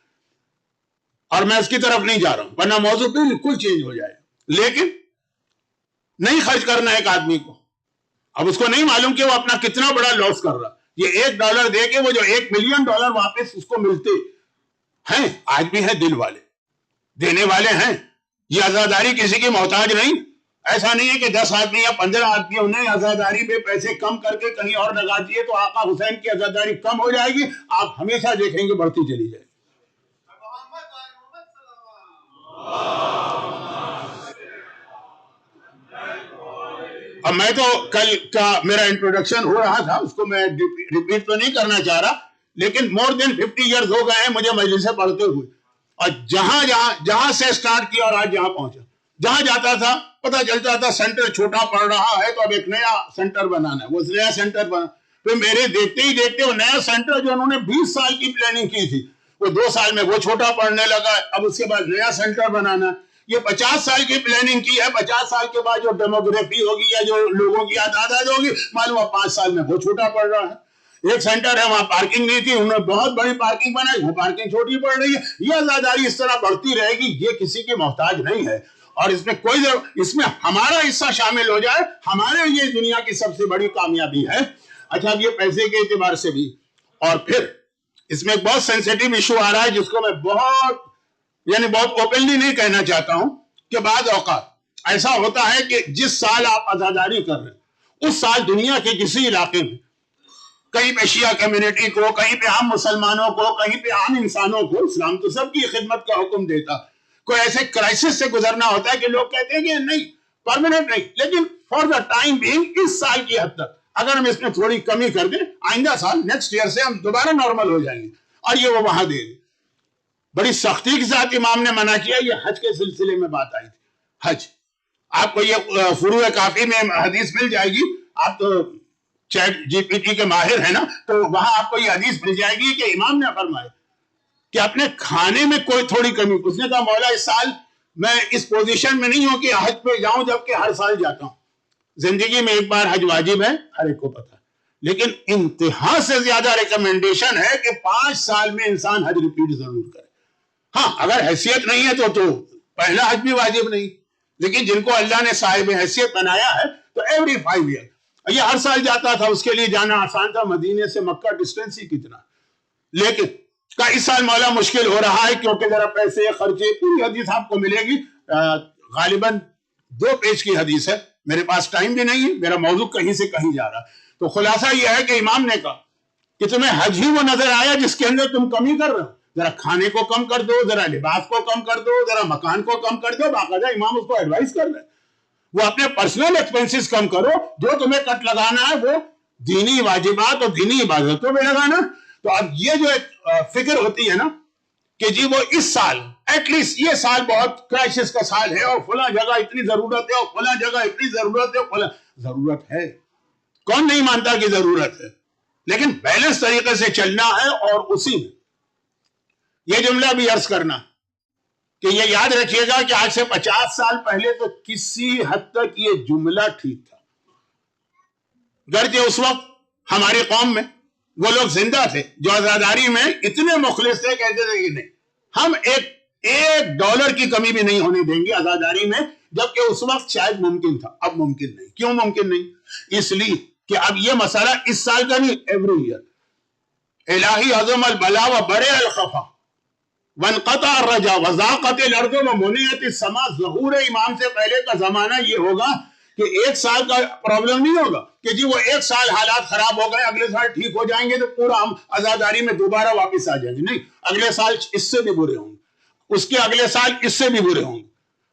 اور میں اس کی طرف نہیں جا رہا ہوں ورنہ موضوع بالکل چینج ہو جائے۔ لیکن نہیں خرچ کرنا ایک آدمی کو، اب اس کو نہیں معلوم کہ وہ اپنا کتنا بڑا لاس کر رہا، یہ $1 دے کے وہ جو $1,000,000 واپس اس کو ملتے ہیں، آج بھی ہیں دل والے، دینے والے ہیں۔ یہ عزاداری کسی کی محتاج نہیں، ایسا نہیں ہے کہ 10 آدمی یا 15 آدمی انہیں عزاداری پہ پیسے کم کر کے کہیں اور لگا دیے تو آقا حسین کی عزاداری کم ہو جائے گی، آپ ہمیشہ دیکھیں گے بڑھتی چلی جائے گی۔ اب میں تو کل کا میرا انٹروڈکشن ہو رہا تھا، اس کو میں ریپیٹ تو نہیں کرنا چاہ رہا، لیکن مور دین 50 ایئرز ہو گئے ہیں مجھے مجلسیں پڑھتے ہوئے، اور جہاں سے سٹارٹ کیا اور آج جہاں پہنچا، جہاں جاتا تھا پتہ چلتا تھا سینٹر چھوٹا پڑ رہا ہے تو اب ایک نیا سینٹر بنانا ہے، وہ نیا سینٹر بنا، پھر میرے دیکھتے ہی دیکھتے وہ نیا سینٹر جو انہوں نے 20 سال کی پلاننگ کی تھی، وہ 2 سال میں وہ چھوٹا پڑنے لگا، اب اس کے بعد نیا سینٹر بنانا ہے۔ یہ 50 سال کی پلاننگ کی ہے، 50 سال کے بعد جو ڈیموگرافی ہوگی یا جو لوگوں کی تعداد ہوگی، معلوم ہے 5 سال میں وہ چھوٹا پڑ رہا ہے۔ ایک سینٹر ہے وہاں پارکنگ نہیں تھی، انہوں نے بہت بڑی پارکنگ بنائی، وہ پارکنگ چھوٹی پڑ رہی ہے۔ یہ عزاداری اس طرح بڑھتی رہے گی، یہ کسی کی محتاج نہیں ہے، اور اس میں اس میں ہمارا حصہ شامل ہو جائے، ہمارے یہ دنیا کی سب سے بڑی کامیابی ہے۔ اچھا اب یہ پیسے کے اعتبار سے بھی، اور پھر اس میں ایک بہت سینسیٹیو ایشو آ رہا ہے جس کو میں بہت اوپنلی نہیں کہنا چاہتا ہوں، کہ بعض اوقات ایسا ہوتا ہے کہ جس سال آپ عزاداری کر رہے ہیں اس سال دنیا کے کسی علاقے میں کہیں پہ شیعہ کمیونٹی کو، کہیں پہ عام مسلمانوں کو، کہیں پہ عام انسانوں کو، اسلام تو سب کی خدمت کا حکم دیتا، کوئی ایسے کرائسس سے گزرنا ہوتا ہے کہ لوگ کہتے ہیں کہ نہیں پرماننٹ نہیں، لیکن فار دا ٹائم بینگ اس سال کی حد تک اگر ہم اس میں تھوڑی کمی کر دیں، آئندہ سال نیکسٹ ایئر سے ہم دوبارہ نارمل ہو جائیں گے، اور یہ وہ وہاں دے دیں۔ بڑی سختی کے ساتھ امام نے منع کیا، یہ حج کے سلسلے میں بات آئی تھی۔ حج آپ کو یہ فروع کافی میں حدیث مل جائے گی، آپ تو چیٹ جی پی ٹی کے ماہر ہیں نا، تو وہاں آپ کو یہ حدیث مل جائے گی کہ امام نے فرمایا کہ اپنے کھانے میں کوئی تھوڑی کمی، اس نے کہا مولا اس سال میں اس پوزیشن میں نہیں ہوں کہ حج پہ جاؤں جبکہ ہر سال جاتا ہوں، زندگی میں ایک بار حج واجب ہے، ہر ایک کو پتا ہے، لیکن انتہا سے زیادہ ریکمنڈیشن ہے کہ 5 سال میں انسان حج ریپیٹ ضرور کرے۔ ہاں اگر حیثیت نہیں ہے تو پہلا حج بھی واجب نہیں، لیکن جن کو اللہ نے صاحب حیثیت بنایا ہے تو ایوری 5 ایئر، یہ ہر سال جاتا تھا، اس کے لیے جانا آسان تھا، مدینے سے مکہ ڈسٹینس ہی کتنا، لیکن اس سال مولا مشکل ہو رہا ہے کیونکہ ذرا پیسے خرچے، پوری حدیث آپ کو ملے گی، غالباً 2 پیج کی حدیث ہے، میرے پاس ٹائم بھی نہیں ہے، میرا موضوع کہیں سے کہیں جا رہا، تو خلاصہ یہ ہے کہ امام نے کہا کہ تمہیں حج ہی وہ نظر آیا جس کے اندر تم کمی کر رہے ہو، ذرا کھانے کو کم کر دو، ذرا لباس کو کم کر دو، ذرا مکان کو کم کر دو، باقاعدہ امام اس کو ایڈوائز کر رہے ہیں، وہ اپنے پرسنل ایکسپنسز کم کرو، جو تمہیں کٹ لگانا ہے وہ دینی واجبات اور دینی عبادتوں میں لگانا۔ تو اب یہ جو ایک فکر ہوتی ہے نا کہ جی وہ اس سال ایٹ لیسٹ یہ سال بہت کرائسس کا سال ہے اور فلاں جگہ اتنی ضرورت ہے اور فلاں جگہ اتنی ضرورت ہے، فلاں ضرورت ہے، کون نہیں مانتا کہ ضرورت ہے، لیکن بیلنس طریقے سے چلنا ہے، اور اسی میں یہ جملہ بھی عرض کرنا کہ یہ یاد رکھیے گا کہ آج سے 50 سال پہلے تو کسی حد تک یہ جملہ ٹھیک تھا، گرچہ اس وقت ہماری قوم میں وہ لوگ زندہ تھے جو عزاداری میں اتنے مخلص تھے، کہتے تھے کہ نہیں ہم $1 لیبر کی کمی بھی نہیں ہونے دیں گے عزاداری میں، جبکہ اس وقت شاید ممکن تھا، اب ممکن نہیں۔ کیوں ممکن نہیں؟ اس لیے کہ اب یہ مسئلہ اس سال کا نہیں، ایوری ایئر الہی عظم البلا و برے الخفا وانقطع الرجا وضاقت الارض ومنعت السماء۔ ظہور امام سے پہلے کا زمانہ یہ ہوگا کہ ایک سال کا پرابلم نہیں ہوگا کہ جی وہ ایک سال حالات خراب ہو گئے، اگلے سال ٹھیک ہو جائیں گے تو پورا ہم عزاداری میں دوبارہ واپس آ جائیں گے۔ نہیں، اگلے سال اس سے بھی برے ہوں گے، اس کے اگلے سال اس سے بھی برے ہوں گے۔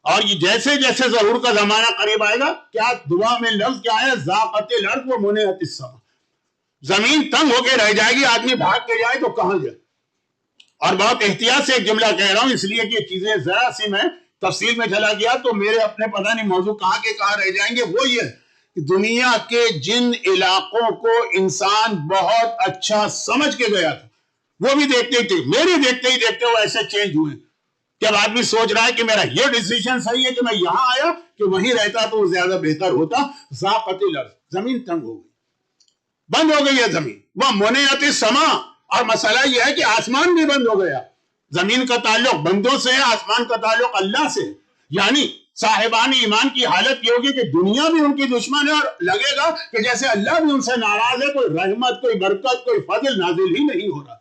اور یہ جیسے جیسے ظہور کا زمانہ قریب آئے گا، کیا دعا میں لفظ کیا ہے؟ ضاقت الارض ومنعت السماء۔ زمین تنگ ہو کے رہ جائے گی، آدمی بھاگ کے جائے تو کہاں جائے؟ اور بہت احتیاط سے ایک جملہ کہہ رہا ہوں، اس لیے کہ یہ چیزیں ذرا سی میں تفصیل میں چلا گیا تو میرے اپنے پتہ نہیں موضوع کہاں کے کہاں رہ جائیں گے۔ وہ یہ کہ دنیا کے جن علاقوں کو انسان بہت اچھا سمجھ کے گیا تھا، وہ بھی دیکھتے ہی تھے، میرے دیکھتے ہی دیکھتے وہ ایسے چینج ہوئے کہ اب آدمی سوچ رہا ہے کہ میرا یہ ڈیسیژن صحیح ہے کہ میں یہاں آیا کہ وہیں رہتا تو وہ زیادہ بہتر ہوتا۔ ضاقت الارض، زمین تنگ ہو گئی، بند ہو گئی ہے زمین۔ وہ منعت السماء، اور مسئلہ یہ ہے کہ آسمان بھی بند ہو گیا۔ زمین کا تعلق بندوں سے ہے، آسمان کا تعلق اللہ سے۔ یعنی صاحبان ایمان کی حالت یہ ہوگی کہ دنیا بھی ان کی دشمن ہے، اور لگے گا کہ جیسے اللہ بھی ان سے ناراض ہے، کوئی رحمت، کوئی برکت، کوئی فضل نازل ہی نہیں ہو رہا۔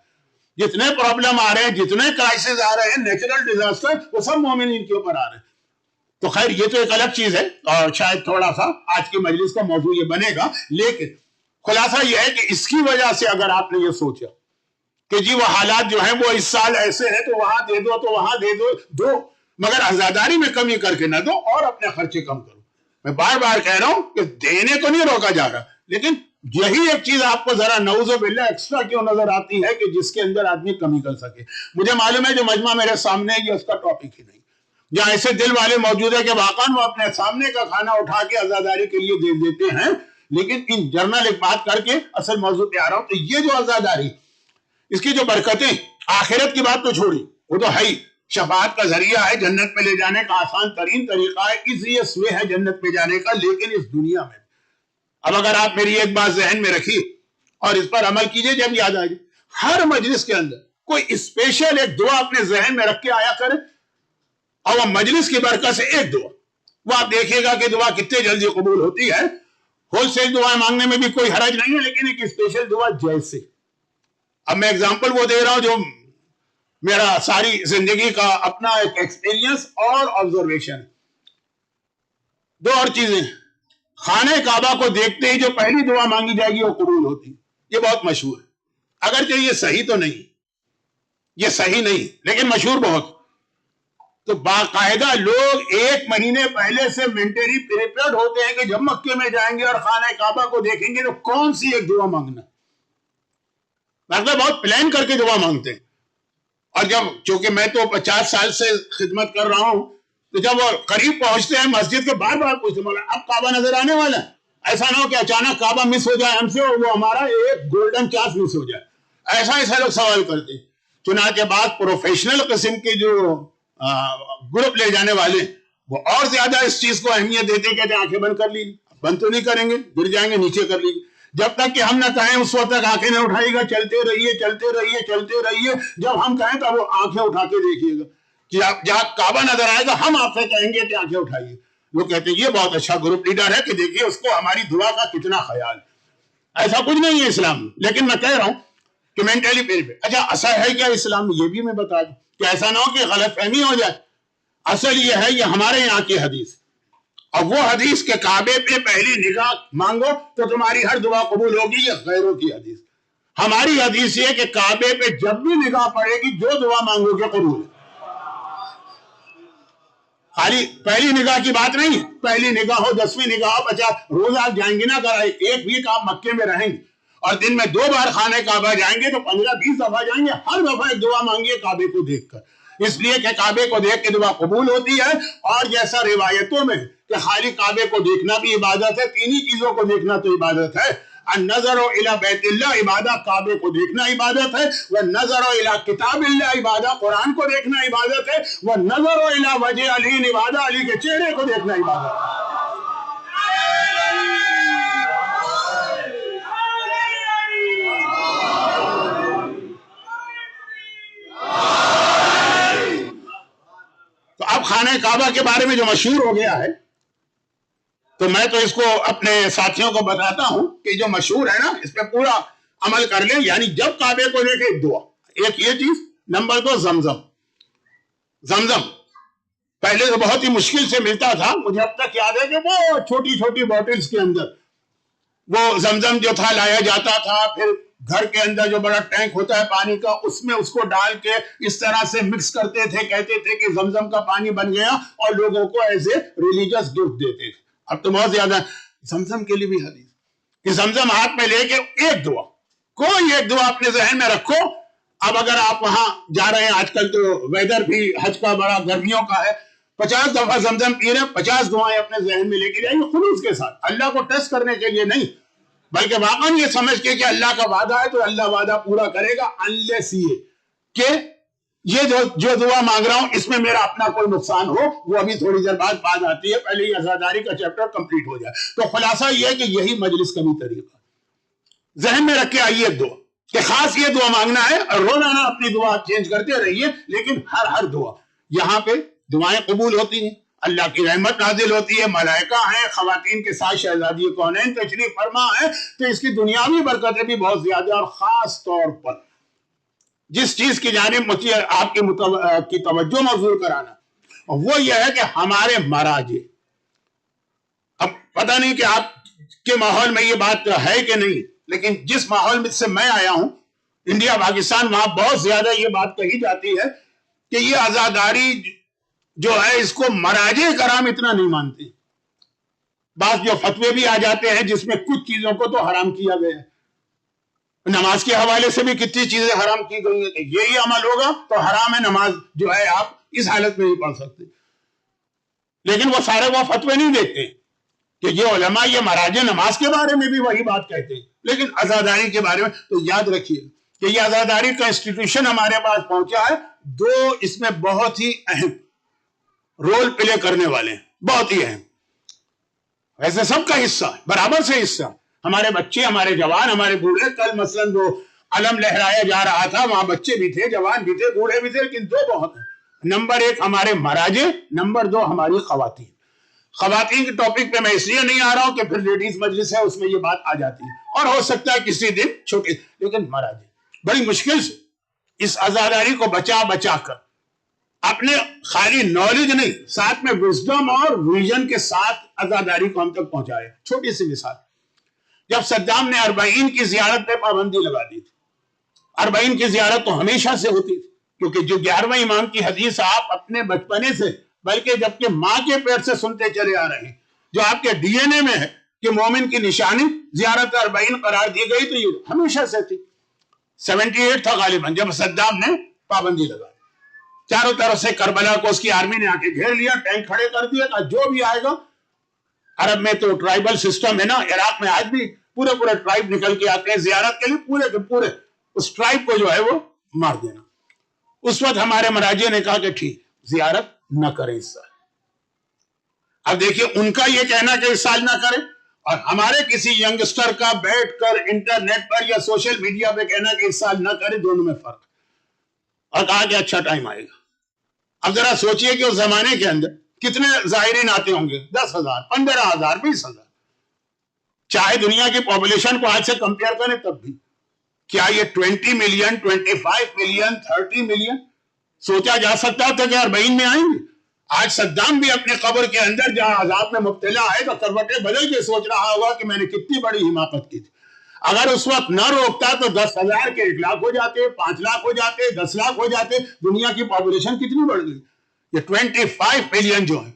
جتنے پرابلم آ رہے ہیں، جتنے کرائسس آ رہے ہیں، نیچرل ڈیزاسٹر، وہ سب مومنین کے اوپر آ رہے ہیں۔ تو خیر یہ تو ایک الگ چیز ہے، اور شاید تھوڑا سا آج کی مجلس کا موضوع یہ بنے گا، لیکن خلاصہ یہ ہے کہ اس کی وجہ سے اگر آپ نے یہ سوچا کہ جی وہ حالات جو ہیں وہ اس سال ایسے ہیں تو وہاں دے دو تو وہاں دے دو، مگر عزاداری میں کمی کر کے نہ دو اور اپنے خرچے کم کرو۔ میں بار بار کہہ رہا ہوں کہ دینے کو نہیں روکا جا رہا، لیکن یہی ایک چیز آپ کو ذرا نعوذ باللہ ایکسٹرا کیوں نظر آتی ہے کہ جس کے اندر آدمی کمی کر سکے۔ مجھے معلوم ہے جو مجمع میرے سامنے ہے یہ اس کا ٹاپک ہی نہیں، جہاں ایسے دل والے موجود ہیں کہ واقعاً وہ اپنے سامنے کا کھانا اٹھا کے عزاداری کے لیے دے دیتے ہیں، لیکن ان جرنل ایک بات کر کے اصل موضوع پہ آ رہا ہوں۔ تو یہ جو عزاداری، اس کی جو برکتیں، آخرت کی بات تو چھوڑی، وہ تو ہے ہی، شفاعت کا ذریعہ ہے، جنت میں لے جانے کا آسان ترین طریقہ ہے، ایزیسٹ وے ہے جنت میں جانے کا، لیکن اس دنیا میں اب اگر آپ میری ایک بات ذہن میں رکھیے اور اس پر عمل کیجئے، جب یاد آ جائے ہر مجلس کے اندر کوئی اسپیشل ایک دعا اپنے ذہن میں رکھ کے آیا کرے، اور وہ مجلس کی برکت سے ایک دعا، وہ آپ دیکھیے گا کہ دعا کتنے جلدی قبول ہوتی ہے۔ ہول سیل دعائیں مانگنے میں بھی کوئی حرج نہیں ہے، لیکن ایک اسپیشل دعا جیسے، اب میں اگزامپل وہ دے رہا ہوں جو میرا ساری زندگی کا اپنا ایک ایکسپیرینس اور آبزرویشن۔ دو اور چیزیں، خانہ کعبہ کو دیکھتے ہی جو پہلی دعا مانگی جائے گی وہ قبول ہوتی، یہ بہت مشہور ہے، اگرچہ یہ صحیح تو نہیں، یہ صحیح نہیں لیکن مشہور بہت۔ تو باقاعدہ لوگ ایک مہینے پہلے سے مینٹلی پریپیئرڈ ہوتے ہیں کہ جب مکے میں جائیں گے اور خانہ کعبہ کو دیکھیں گے تو کون سی ایک دعا مانگنا، مطلب بہت پلان کر کے دعا مانگتے ہیں۔ اور جب چونکہ میں تو 50 سال سے خدمت کر رہا ہوں، تو جب وہ قریب پہنچتے ہیں مسجد کے بار بار پوچھتے ہیں اب کعبہ نظر آنے والا ہے، ایسا نہ ہو کہ اچانک کعبہ مس ہو جائے ہم سے اور وہ ہمارا ایک گولڈن چانس مس ہو جائے، ایسا لوگ سوال کرتے ہیں۔ چنانچہ بعد پروفیشنل قسم کے جو گروپ لے جانے والے وہ اور زیادہ اس چیز کو اہمیت دیتے ہیں، کہتے ہیں آنکھیں بند کر لیجیے، بند تو نہیں کریں گے، گر جائیں گے، نیچے کر لیجیے، جب تک کہ ہم نہ کہیں اس وقت تک آنکھیں نہ اٹھائیے گا، چلتے رہیے چلتے رہیے چلتے رہیے، جب ہم کہیں تو وہ آنکھیں اٹھا کے دیکھیے گا کہ آپ جہاں کعبہ نظر آئے گا ہم آپ سے کہیں گے کہ آنکھیں اٹھائیے۔ وہ کہتے ہیں یہ بہت اچھا گروپ لیڈر ہے کہ دیکھیے اس کو ہماری دعا کا کتنا خیال، ایسا کچھ نہیں ہے اسلام میں، لیکن میں کہہ رہا ہوں کہ مینٹلی پھر اچھا اصل ہے کیا اسلام میں، یہ بھی میں بتا دوں کہ ایسا نہ ہو کہ غلط فہمی ہو جائے۔ اصل یہ ہے یہ ہمارے یہاں کی حدیث، اور وہ حدیث کے کعبے پہ پہلی نگاہ مانگو تو تمہاری ہر دعا قبول ہوگی، یہ غیروں کی حدیث۔ ہماری حدیث یہ کہ کعبے پہ جب بھی نگاہ پڑے گی جو دعا مانگو گے قبول ہے۔ خالی پہلی نگاہ کی بات نہیں، پہلی نگاہ ہو، 10ویں نگاہ ہو، 50 روز آپ جائیں گے نہ کرائے، ایک ویک آپ مکے میں رہیں گے اور دن میں 2 بار خانہ کعبہ جائیں گے تو 15-20 دفعہ جائیں گے، ہر دفعہ ایک دعا مانگیے کعبے کو دیکھ کر، اس لیے کہ کعبے کو دیکھ کے دعا قبول ہوتی ہے۔ اور جیسا روایتوں میں کہ خالی کعبے کو دیکھنا بھی عبادت ہے، 3 ہی چیزوں کو دیکھنا تو عبادت ہے، النظر الى بیت اللہ عبادت، کعبے کو دیکھنا عبادت ہے، والنظر الى کتاب اللہ عبادت، قرآن کو دیکھنا عبادت ہے، والنظر الى وجہ علی عبادت، علی کے چہرے کو دیکھنا عبادت ہے۔ تو اب خانہ کعبہ کے بارے میں جو مشہور ہو گیا ہے، تو میں تو اس کو اپنے ساتھیوں کو بتاتا ہوں کہ جو مشہور ہے نا اس پہ پورا عمل کر لیں. یعنی جب کعبے کو دیکھے ایک دعا، ایک یہ چیز. نمبر 2 زمزم. زمزم پہلے تو بہت ہی مشکل سے ملتا تھا، مجھے اب تک یاد ہے کہ وہ چھوٹی چھوٹی بوٹلز کے اندر وہ زمزم جو تھا لایا جاتا تھا، پھر گھر کے اندر جو بڑا ٹینک ہوتا ہے پانی کا اس میں اس کو ڈال کے اس طرح سے مکس کرتے تھے، کہتے تھے کہ زمزم کا پانی بن گیا، اور لوگوں کو ایز اے ریلیجس گفٹ دیتے تھے. اب تو بہت زیادہ زمزم کے لیے بھی حدیث کہ زمزم ہاتھ میں لے کے ایک دعا، کوئی ایک دعا اپنے ذہن میں رکھو. اب اگر آپ وہاں جا رہے ہیں، آج کل تو ویدر بھی حج کا بڑا گرمیوں کا ہے، 50 دفعہ زمزم پی رہے ہیں، 50 دعائیں اپنے ذہن میں لے کے جائیں خلوص کے ساتھ، اللہ کو ٹیسٹ کرنے کے لیے نہیں، بلکہ واقعا یہ سمجھ کے کہ اللہ کا وعدہ ہے تو اللہ وعدہ پورا کرے گا، unless یہ کہ یہ جو دعا مانگ رہا ہوں اس میں میرا اپنا کوئی نقصان ہو. وہ ابھی تھوڑی دیر بعد بات آتی ہے، پہلے یہ عزاداری کا چیپٹر کمپلیٹ ہو جائے. تو خلاصہ یہ ہے کہ یہی مجلس کا بھی طریقہ ذہن میں رکھ کے آئیے ایک دعا کہ خاص یہ دعا مانگنا ہے، اور روزانہ اپنی دعا چینج کرتے رہیے. لیکن ہر دعا یہاں پہ دعائیں قبول ہوتی ہیں، اللہ کی رحمت نازل ہوتی ہے، ملائکہ ہیں، خواتین کے ساتھ شہزادی کونین تشریف فرما ہے. تو اس کی دنیاوی برکتیں بھی بہت زیادہ، اور خاص طور پر جس چیز کی جانب مجھے آپ کی توجہ مبذول کرانا وہ یہ ہے کہ ہمارے مراجع، اب پتہ نہیں کہ آپ کے ماحول میں یہ بات ہے کہ نہیں، لیکن جس ماحول میں سے میں آیا ہوں انڈیا پاکستان، وہاں بہت زیادہ یہ بات کہی جاتی ہے کہ یہ عزاداری جو ہے اس کو مراجع کرام اتنا نہیں مانتے. بعض جو فتوے بھی آ جاتے ہیں جس میں کچھ چیزوں کو تو حرام کیا گیا ہے، نماز کے حوالے سے بھی کتنی چیزیں حرام کی گئی ہیں کہ یہی عمل ہوگا تو حرام ہے، نماز جو ہے آپ اس حالت میں نہیں پڑھ سکتے. لیکن وہ سارے وہ فتوے نہیں دیتے کہ یہ علماء یہ مراجع نماز کے بارے میں بھی وہی بات کہتے ہیں، لیکن عزاداری کے بارے میں تو یاد رکھیے کہ یہ عزاداری کا انسٹیٹیوشن ہمارے پاس پہنچا ہے. دو اس میں بہت ہی اہم رول پلے کرنے والے ہیں، بہت ہی اہم، ویسے سب کا حصہ برابر سے حصہ، ہمارے بچے، ہمارے جوان، ہمارے بوڑھے. کل مثلا وہ علم لہرایا جا رہا تھا، وہاں بچے بھی تھے، جوان بھی تھے، بوڑھے بھی تھے، لیکن دو بہت ہیں. نمبر 1 ہمارے مراجع، نمبر 2 ہماری خواتین. خواتین کے ٹاپک پہ میں اس لیے نہیں آ رہا ہوں کہ پھر لیڈیز مجلس ہے اس میں یہ بات آ جاتی ہے، اور ہو سکتا ہے کسی دن چھوٹی، لیکن مراجع بڑی مشکل سے اس عزاداری کو بچا کر اپنے خالی نالج نہیں، ساتھ میں وزڈم اور ویژن کے ساتھ عزاداری کو ہم تک پہنچایا. چھوٹی سی مثال، جب صدام نے 40 کی زیارت پہ پابندی لگا دی تھی، 40 کی زیارت تو ہمیشہ سے ہوتی تھی، کیونکہ جو 11ویں امام کی حدیث آپ اپنے بچپنے سے، بلکہ جبکہ ماں کے پیٹ سے سنتے چلے آ رہے ہیں، جو آپ کے ڈی این اے میں ہے کہ مومن کی نشانی زیارت 40 قرار دی گئی، تو یہ ہمیشہ سے تھی. 78 تھا غالباً جب صدام نے پابندی لگا، چاروں طرف سے کربلا کو اس کی آرمی نے آ کے گھیر لیا، ٹینک کھڑے کر دیا تھا، جو بھی آئے گا. عرب میں تو ٹرائبل سسٹم ہے نا، عراق میں آج بھی پورے ٹرائب نکل کے آتے ہیں زیارت کے لیے، پورے کے پورے اس ٹرائب کو جو ہے وہ مار دینا. اس وقت ہمارے مراجع نے کہا کہ ٹھیک زیارت نہ کریں اس سال. اب دیکھیے ان کا یہ کہنا کہ اس سال نہ کریں، اور ہمارے کسی ینگسٹر کا بیٹھ کر انٹرنیٹ پر یا سوشل میڈیا پہ کہنا کہ اس سال نہ کریں، دونوں میں فرق. اور کہا کہ اچھا ٹائم آئے گا. اب ذرا سوچئے کہ اس زمانے کے اندر کتنے زائرین آتے ہوں گے، 10,000 15,000 20,000، چاہے دنیا کی پاپولیشن کو آج سے کمپیئر کریں تب بھی. کیا یہ 20 ملین 25 ملین 30 ملین سوچا جا سکتا تھا کہ 40 میں آئیں گے؟ آج صدام بھی اپنے قبر کے اندر جہاں عذاب میں مبتلا ہے تو کروٹیں بدل کے سوچ رہا ہوگا کہ میں نے کتنی بڑی حماقت کی تھی. اگر اس وقت نہ روکتا تو 10,000 کے 1 لاکھ ہو جاتے، 5 لاکھ ہو جاتے، 10 لاکھ ہو جاتے. دنیا کی پاپولیشن کتنی بڑھ گئی. یہ 25 ملین جو ہے،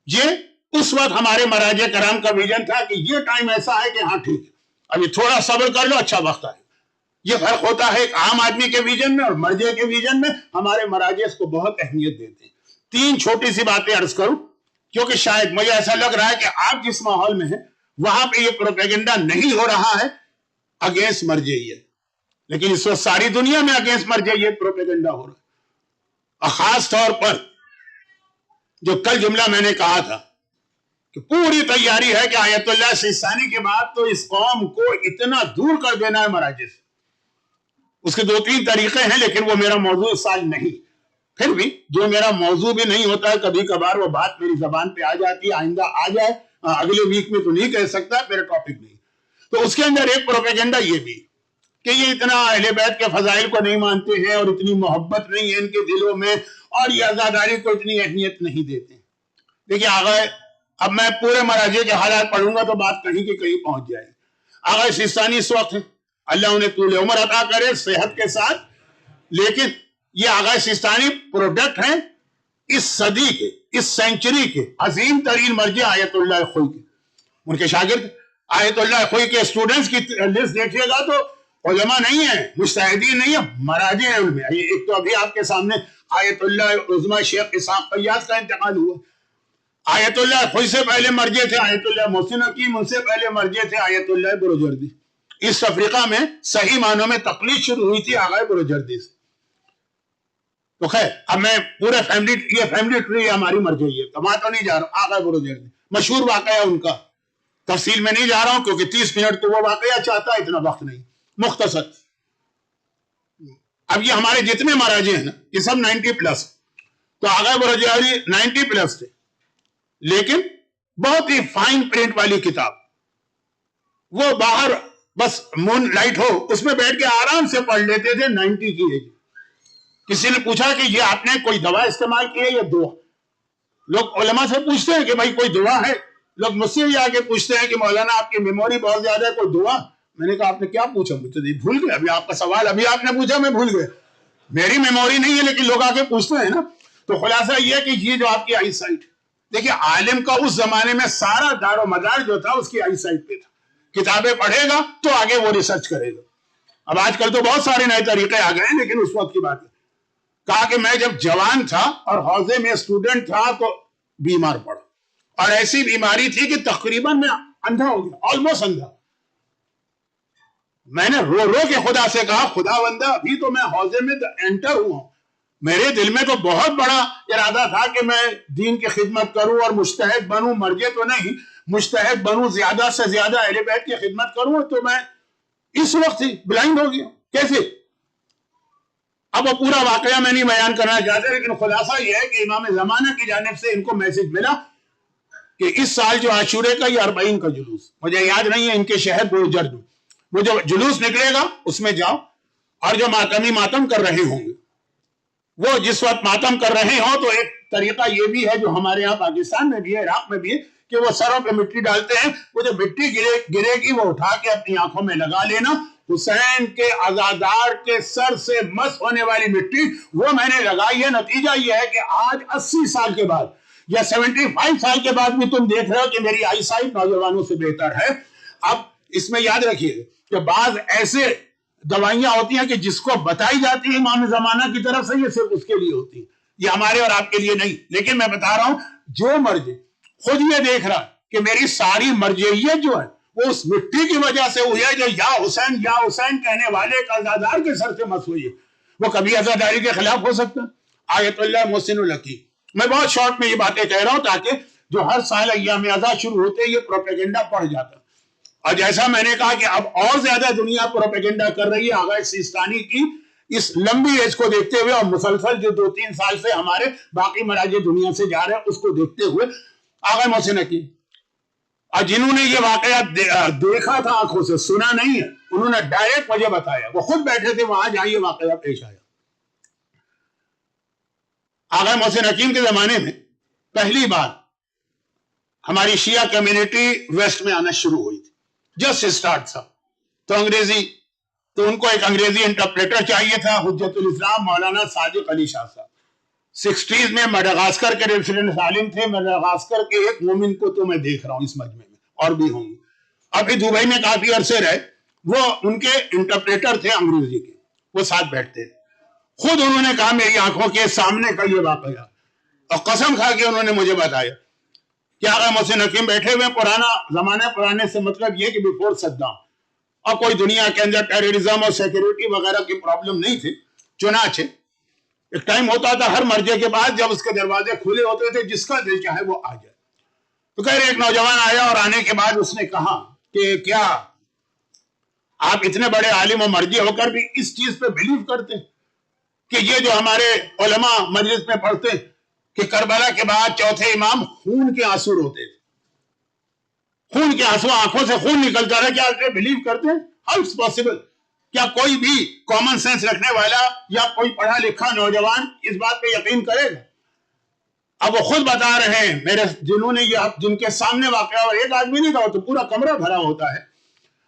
یہ اس وقت ہمارے مراجع کرام کا ویژن تھا کہ یہ ٹائم ایسا ہے کہ ہاں ٹھیک ہے، ابھی تھوڑا صبر کر لو، اچھا وقت آئے. یہ فرق ہوتا ہے ایک عام آدمی کے ویژن میں اور مرجع کے ویژن میں. ہمارے مراجع اس کو بہت اہمیت دیتے ہیں. 3 چھوٹی سی باتیں عرض کروں، کیونکہ شاید مجھے ایسا لگ رہا ہے کہ آپ جس ماحول میں ہیں وہاں پہ یہ پروپیگنڈا نہیں ہو رہا ہے اگینسٹ مرجعیت، لیکن اس وقت ساری دنیا میں اگینسٹ مرجعیت پروپیگنڈا ہو رہا ہے. اور خاص طور پر جو کل جملہ میں نے کہا تھا کہ پوری تیاری ہے کہ آیت اللہ سیستانی کے بعد تو اس قوم کو اتنا دور کر دینا ہے مراجع سے. اس کے 2-3 طریقے ہیں، لیکن وہ میرا موضوع اس سال نہیں. پھر بھی جو میرا موضوع بھی نہیں ہوتا ہے، کبھی کبھار وہ بات میری زبان پہ آ جاتی ہے، آئندہ آ جائے، اگلے ویک میں تو نہیں کہہ سکتا، میرا ٹاپک نہیں. تو اس کے اندر ایک پروپیگنڈا یہ بھی کہ یہ اتنا اہل بیت کے فضائل کو نہیں مانتے ہیں اور اتنی محبت نہیں ہے ان کے دلوں میں، اور یہ عزاداری کو اتنی اہمیت نہیں دیتے. دیکھیے آغا، اب میں پورے مراجع کے حالات پڑھوں گا تو بات کہیں کی کہیں پہنچ جائے. آغا سیستانی اس وقت اللہ انہیں طول عمر عطا کرے صحت کے ساتھ، لیکن یہ آغا سیستانی پروڈکٹ ہیں اس صدی کے، اس سینچری کے عظیم ترین مرجع آیت اللہ خوئی کے. ان کے شاگرد آیت اللہ خوئی کے اسٹوڈنٹس کی لسٹ دیکھیے گا تو علماء نہیں ہیں، مجتہدین نہیں ہیں، مراجع ہیں ان میں. ایک تو ابھی آپ کے سامنے آیت اللہ عظمی شیخ اسحاق فیاض کا انتقال ہوا. آیت اللہ خوئی سے پہلے مرجع تھے آیت اللہ محسن حکیم، ان سے پہلے مرجع تھے آیت اللہ بروجردی. اس افریقہ میں صحیح معنوں میں تقلید شروع ہوئی تھی آغا بروجردی سے. تو خیر اب میں پورے یہ فیملی ٹری ہماری مرجعی ہے، کما تو نہیں جا رہا ہوں. آغا بروجردی مشہور واقعہ ان کا، تفصیل میں نہیں جا رہا ہوں کیونکہ 30 منٹ تو وہ واقعہ چاہتا ہے، اتنا وقت نہیں، مختصر. اب یہ ہمارے جتنے مراجع ہیں نا یہ سب 90 پلس. تو آغا بروجردی 90 پلس تھے، لیکن بہت ہی فائن پرنٹ والی کتاب، وہ باہر بس مون لائٹ ہو اس میں بیٹھ کے آرام سے پڑھ لیتے تھے 90 کی ایج. کسی نے پوچھا کہ یہ آپ نے کوئی دوا استعمال کی ہے یا دعا؟ لوگ علماء سے پوچھتے ہیں کہ بھائی کوئی دعا ہے، لوگ مجھ سے بھی آ کے پوچھتے ہیں کہ مولانا آپ کی میموری بہت زیادہ ہے، کوئی دعا؟ میں نے کہا آپ نے کیا پوچھا؟ مجھ سے بھول گئے، ابھی آپ کا سوال ابھی آپ نے پوچھا میں بھول گئے. میری میموری نہیں ہے لیکن لوگ آ کے پوچھتے ہیں نا. تو خلاصہ یہ ہے کہ یہ جو آپ کی آئی سائٹ، دیکھیے عالم کا اس زمانے میں سارا دار و مدار جو تھا اس کی آئی سائٹ پہ تھا. کتابیں پڑھے گا تو آگے وہ ریسرچ کرے گا. اب آج کل تو بہت سارے نئے طریقے آ گئے ہیں، لیکن اس وقت کی بات ہے. کہا کہ میں جب جوان تھا اور حوزے میں اسٹوڈنٹ تھا تو بیمار پڑا، اور ایسی بیماری تھی کہ تقریباً میں اندھا ہو گیا، آلموسٹ اندھا. میں نے رو رو کے خدا سے کہا خدا بندہ ابھی تو میں حوزے میں انٹر ہوا ہوں، میرے دل میں تو بہت بڑا ارادہ تھا کہ میں دین کی خدمت کروں اور مجتہد بنوں، مرجع تو نہیں مجتہد بنوں، زیادہ سے زیادہ اہل بیت کی خدمت کروں. تو میں اس وقت ہی بلائنڈ ہو گیا. کیسے؟ اب وہ پورا واقعہ میں نہیں بیان کرنا چاہتا، لیکن خلاصہ یہ ہے کہ امام زمانہ کی جانب سے ان کو میسج ملا کہ اس سال جو عاشورے کا یہ 40 کا جلوس، مجھے یاد نہیں ہے ان کے شہر بروجرد، وہ جو جلوس نکلے گا اس میں جاؤ، اور جو ماتمی ماتم کر رہے ہوں گے وہ جس وقت ماتم کر رہے ہوں تو ایک طریقہ یہ بھی ہے جو ہمارے یہاں پاکستان میں بھی ہے، عراق میں بھی ہے، کہ وہ سروں پہ مٹی ڈالتے ہیں، وہ جو مٹی گرے گی وہ اٹھا کے اپنی آنکھوں میں لگا لینا. حسین کے عزادار کے سر سے مس ہونے والی مٹی وہ میں نے لگائی ہے. نتیجہ یہ ہے کہ آج 80 سال کے بعد یا 75 سال کے بعد بھی تم دیکھ رہے ہو کہ میری آئی سائٹ نوجوانوں سے بہتر ہے. اب اس میں یاد رکھیے کہ بعض ایسے دوائیاں ہوتی ہیں کہ جس کو بتائی جاتی ہے امام زمانہ کی طرف سے، یہ صرف اس کے لیے ہوتی ہیں، یہ ہمارے اور آپ کے لیے نہیں. لیکن میں بتا رہا ہوں جو مرجع خود یہ دیکھ رہا کہ میری ساری مرجعیت جو ہے وہ اس مٹی کی وجہ سے ہوئی ہے جو یا حسین کہنے والے ایک عزادار کے سر سے مس ہوئی ہے، وہ کبھی عزاداری کے خلاف ہو سکتا؟ آیت اللہ محسن الحکیم. میں بہت شارٹ میں یہ باتیں کہہ رہا ہوں تاکہ جو ہر سال ایام اعزا شروع ہوتے یہ پروپیگنڈا پڑھ جاتا. اور جیسا میں نے کہا کہ اب اور زیادہ دنیا پروپیگنڈا کر رہی ہے آغا سیستانی کی اس لمبی ایج کو دیکھتے ہوئے، اور مسلسل جو 2-3 سال سے ہمارے باقی مراجع دنیا سے جا رہے ہیں اس کو دیکھتے ہوئے، آغا محسن حکیم اور جنہوں نے یہ واقعہ دیکھا تھا آنکھوں سے، سنا نہیں ہے، انہوں نے ڈائریکٹ مجھے بتایا، وہ خود بیٹھے تھے وہاں جہاں یہ واقعہ پیش آیا. آغا محسن حکیم کے زمانے میں پہلی بار ہماری شیعہ کمیونٹی ویسٹ میں آنا شروع ہوئی تھی، جسٹ اسٹارٹ تھا. تو ان کو ایک انگریزی انٹرپریٹر چاہیے تھا، حجت الاسلام مولانا صادق علی شاہ صاحب. 60s میں مڈغاسکر کے ریفرنس عالم تھے. مڈغاسکر کے ایک مومن کو تو میں دیکھ رہا ہوں اس مجمع میں، اور بھی ہوں گے. ابھی دبئی میں کافی عرصے رہے، وہ ان کے انٹرپریٹر تھے انگریزی کے، وہ ساتھ بیٹھتے تھے. خود انہوں نے کہا میری آنکھوں کے سامنے کا یہ واقعہ، اور قسم کھا کے انہوں نے مجھے بتایا کہ آغا محسن حکیم بیٹھے ہوئے، پرانا زمانہ، پرانے سے مطلب یہ کہ بیفور صدام، اور کوئی دنیا کے اندر ٹیررزم اور سیکیورٹی وغیرہ کی پرابلم نہیں تھی. چنانچہ ایک ٹائم ہوتا تھا ہر مرجع کے بعد جب اس کے دروازے کھلے ہوتے تھے، جس کا دل چاہے وہ آ جائے. تو کہہ رہے ایک نوجوان آیا، اور آنے کے بعد اس نے کہا کہ کیا آپ اتنے بڑے عالم و مرجع ہو کر بھی اس چیز پہ بلیو کرتے ہیں؟ کہ یہ جو ہمارے علماء مجلس میں پڑھتے ہیں کہ کربلا کے بعد چوتھے امام خون کے آنسو روتے تھے, خون کے آنسو, آنکھوں سے خون نکلتا رہا, کیا آپ بلیو کرتے ہیں؟ How it's possible? کیا کوئی بھی کامن سینس رکھنے والا یا کوئی پڑھا لکھا نوجوان اس بات پہ یقین کرے گا؟ اب وہ خود بتا رہے ہیں, میرے جنہوں نے یہ جن کے سامنے واقعہ, اور ایک آدمی نہیں تھا, تو پورا کمرہ بھرا ہوتا ہے.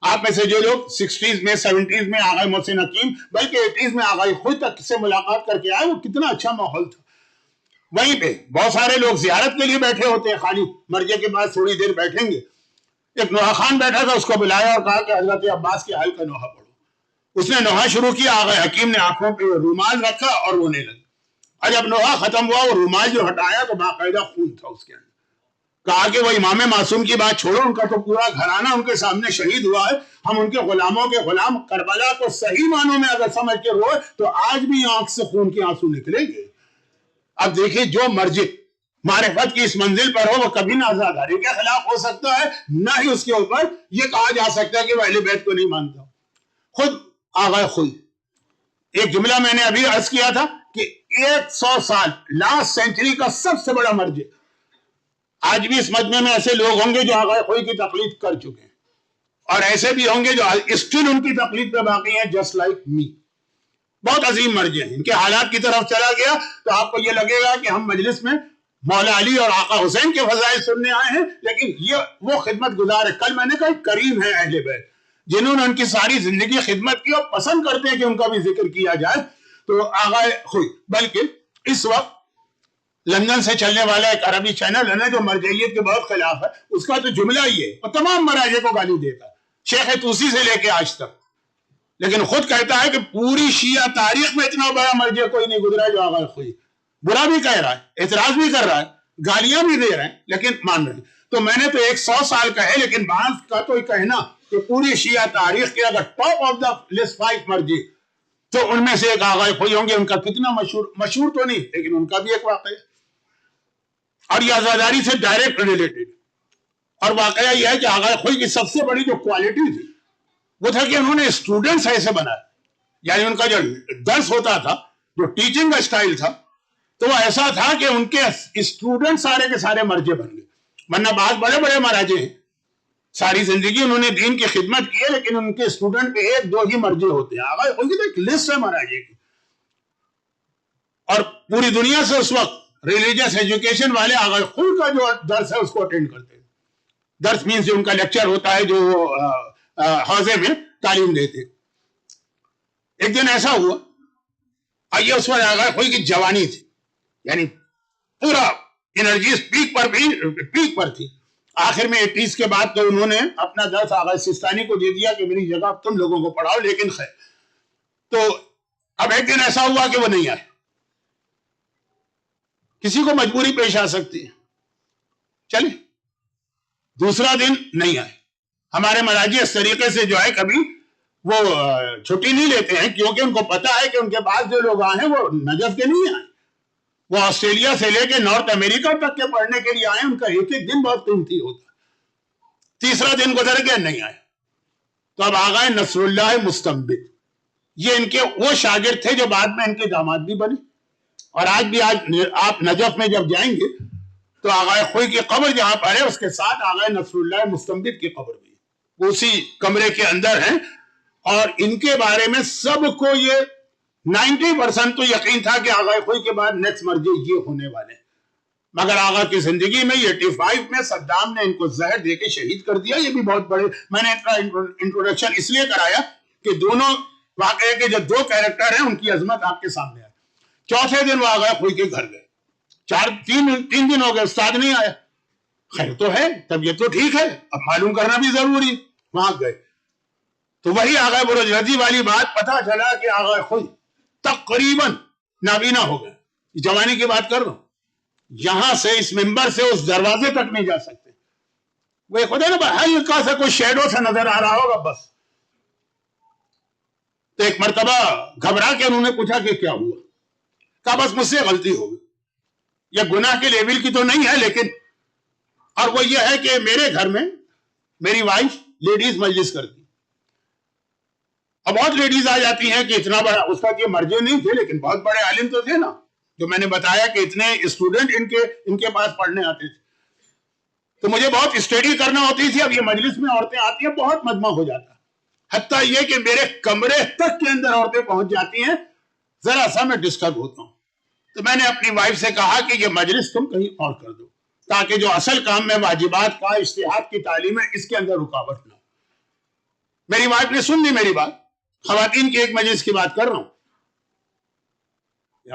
آپ میں سے جو لوگ 60s میں 70s میں آغا محسن حکیم بلکہ 80s میں آغا خود تک سے ملاقات کر کے آئے, وہ کتنا اچھا ماحول تھا. وہیں پہ بہت سارے لوگ زیارت کے لیے بیٹھے ہوتے ہیں, خالی مرجے کے بعد تھوڑی دیر بیٹھیں گے. ایک نوحہ خان بیٹھا تھا, اس کو بلایا اور کہا کہ حضرت عباس کے حال کا نوحہ پڑھو. اس نے نوحہ شروع کیا, آغا حکیم نے آنکھوں پہ رومال رکھا اور رونے لگے. اور جب نوحہ ختم ہوا, وہ رومال جو ہٹایا تو باقاعدہ خون تھا اس کے اندر. کہا کہ وہ امام معصوم کی بات چھوڑو, ان کا تو پورا گھرانہ ان کے سامنے شہید ہوا ہے, ہم ان کے غلاموں کے غلام, کربلا کو صحیح معنوں میں اگر سمجھ کے روئے تو آج بھی آنکھ سے خون کے آنسو نکلیں گے. اب دیکھیں, جو مرجع معرفت کی اس منزل پر ہو وہ کبھی نہ عزاداری کے خلاف ہو سکتا ہے, نہ ہی اس کے اوپر یہ کہا جا سکتا ہے کہ وہ اہل بیت کو نہیں مانتا. خود آغا خود ایک جملہ میں نے ابھی عرض کیا تھا کہ 100 سال لاسٹ سینچری کا سب سے بڑا مرجع. آج بھی اس مجمع میں ایسے لوگ ہوں گے جو آغا خوئی کی تقلید کر چکے ہیں, اور ایسے بھی ہوں گے جو اسٹل ان کی تقلید پہ باقی ہیں, جسٹ لائک می. بہت عظیم مرجع ہیں. ان کے حالات کی طرف چلا گیا تو آپ کو یہ لگے گا کہ ہم مجلس میں مولا علی اور آقا حسین کے فضائل سننے آئے ہیں, لیکن یہ وہ خدمت گزار ہے. کل میں نے کہا کریم ہے اہل بیت, جنہوں نے ان کی ساری زندگی خدمت کی اور پسند کرتے ہیں کہ ان کا بھی ذکر کیا جائے. تو آغا خوئی, بلکہ اس وقت لندن سے چلنے والا ایک عربی چینل ہے نا جو مرجعیت کے بہت خلاف ہے, اس کا تو جملہ ہی ہے, وہ تمام مراجع کو گالی دیتا ہے, شیخ طوسی سے لے کے آج تک. لیکن خود کہتا ہے کہ پوری شیعہ تاریخ میں اتنا بڑا مرجع کوئی نہیں گزرا جو آغا خوئی. برا بھی کہہ رہا ہے, اعتراض بھی کر رہا ہے, گالیاں بھی دے رہے ہیں, لیکن مان رہے ہیں. تو میں نے تو 100 سال کہے, لیکن بعض کا تو کہنا کہ پوری شیعہ تاریخ کے اگر ٹاپ آف دا لسٹ 5 مرجع تو ان میں سے ایک آغا خوئی ہوں گے. ان کا کتنا مشہور تو نہیں, لیکن ان کا بھی ایک واقعہ ہے, اور یہ عزاداری سے ڈائریکٹ ریلیٹڈ. اور واقعہ یہ ہے کہ آغا خوئی کی سب سے بڑی جو کوالٹی تھی وہ تھا کہ انہوں نے اسٹوڈنٹس ایسے بنائے, یعنی ان کا جو درس ہوتا تھا, جو ٹیچنگ کا اسٹائل تھا, تو وہ ایسا تھا کہ ان کے اسٹوڈنٹ سارے کے سارے مرجع بن گئے. ورنہ بعض بڑے بڑے مراجع ہیں, ساری زندگی انہوں نے دین کی خدمت کی ہے, لیکن ان کے اسٹوڈنٹ پہ 1-2 ہی مرجع ہوتے ہیں. آغا خوئی کی تو ایک لسٹ ہے مراجع کی, اور پوری دنیا سے اس وقت ریلیجس ایجوکیشن والے آغا خوئی کا جو درس ہے اس کو اٹینڈ کرتے ہیں. درس مینس جو ان کا لیکچر ہوتا ہے, جو حوزے میں تعلیم دیتے. ایک دن ایسا ہوا, آئیے اس وقت آغا خوئی کی جوانی تھی, یعنی پورا انرجیز پیک پر تھی. آخر میں 80s کے بعد تو انہوں نے اپنا درس آغا سستانی کو دے دیا کہ میری جگہ تم لوگوں کو پڑھاؤ, لیکن خیر. تو اب ایک دن ایسا ہوا کہ وہ نہیں آئے. کسی کو مجبوری پیش آ سکتی ہے, چلے دوسرا دن نہیں آئے. ہمارے مراجع اس طریقے سے جو ہے کبھی وہ چھٹی نہیں لیتے ہیں, کیونکہ ان کو پتا ہے کہ ان کے پاس جو لوگ آئے ہیں وہ نجف کے نہیں آئے, وہ آسٹریلیا سے لے کے نارتھ امریکہ تک کے پڑھنے کے لیے آئے. ان کا ایک ایک دن بہت قیمتی ہوتا. تیسرا دن گزر گیا, نہیں آئے. تو اب آغا نصر اللہ مستنبط, یہ ان کے وہ شاگرد تھے جو بعد میں ان کے داماد بھی بنے. اور آج بھی آپ نجف میں جب جائیں گے تو آغا خوئی کی قبر جہاں پر ہے اس کے ساتھ آغا نصر اللہ مستنبط کی قبر بھی وہ اسی کمرے کے اندر ہیں. اور ان کے بارے میں سب کو یہ 90% تو یقین تھا کہ آغا خوئی کے بعد نیکسٹ مرجع یہ ہونے والے ہیں. مگر آغا کی زندگی میں 85 میں صدام نے ان کو زہر دے کے شہید کر دیا. یہ بھی بہت بڑے, میں نے انٹروڈکشن اس لیے کرایا کہ دونوں واقعے کے جو 2 کیریکٹر ہیں ان کی عظمت آپ کے سامنے آئے. چوتھے دن وہ آغا خوئی کے گھر گئے. 3 دن ہو گئے, استاد نہیں آیا. خیر تو ہے, طبیعت تو ٹھیک ہے, اب معلوم کرنا بھی ضروری. وہاں گئے تو وہی آغا برج رضی والی بات پتا چلا کہ آغا خوئی تقریباً نابینا ہو گئے. جوانی کی بات کر رہا ہوں, یہاں سے اس ممبر سے اس دروازے تک نہیں جا سکتے. وہ خدا نا ہلکا سا کوئی شیڈو سا نظر آ رہا ہوگا بس. تو ایک مرتبہ گھبرا کے انہوں نے پوچھا کہ کیا ہوا. کہا بس مجھ سے غلطی ہو گئی. یہ گناہ کے لیول کی تو نہیں ہے, لیکن اور وہ یہ ہے کہ میرے گھر میں میری وائف لیڈیز مجلس کرتی, اب بہت لیڈیز آ جاتی ہیں کہ اتنا بڑا، اس وقت یہ مرجع نہیں تھے لیکن بہت بڑے عالم تو تھے نا، جو میں نے بتایا کہ اتنے اسٹوڈنٹ ان کے پاس پڑھنے آتے تھے، تو مجھے بہت اسٹڈی کرنا ہوتی تھی. اب یہ مجلس میں عورتیں آتی ہیں، بہت مجمع ہو جاتا، حتیٰ یہ کہ میرے کمرے تک کے اندر عورتیں پہنچ جاتی ہیں، ذرا سا میں ڈسٹرب ہوتا ہوں. تو میں نے اپنی وائف سے کہا کہ یہ مجلس تم کہیں اور کر دو، تاکہ جو اصل کام میں واجبات کا اجتہاد کی تعلیم ہے اس کے اندر رکاوٹ نہ ہو. میری وائف نے سن لی میری بات. خواتین کی ایک مجلس کی بات کر رہا ہوں،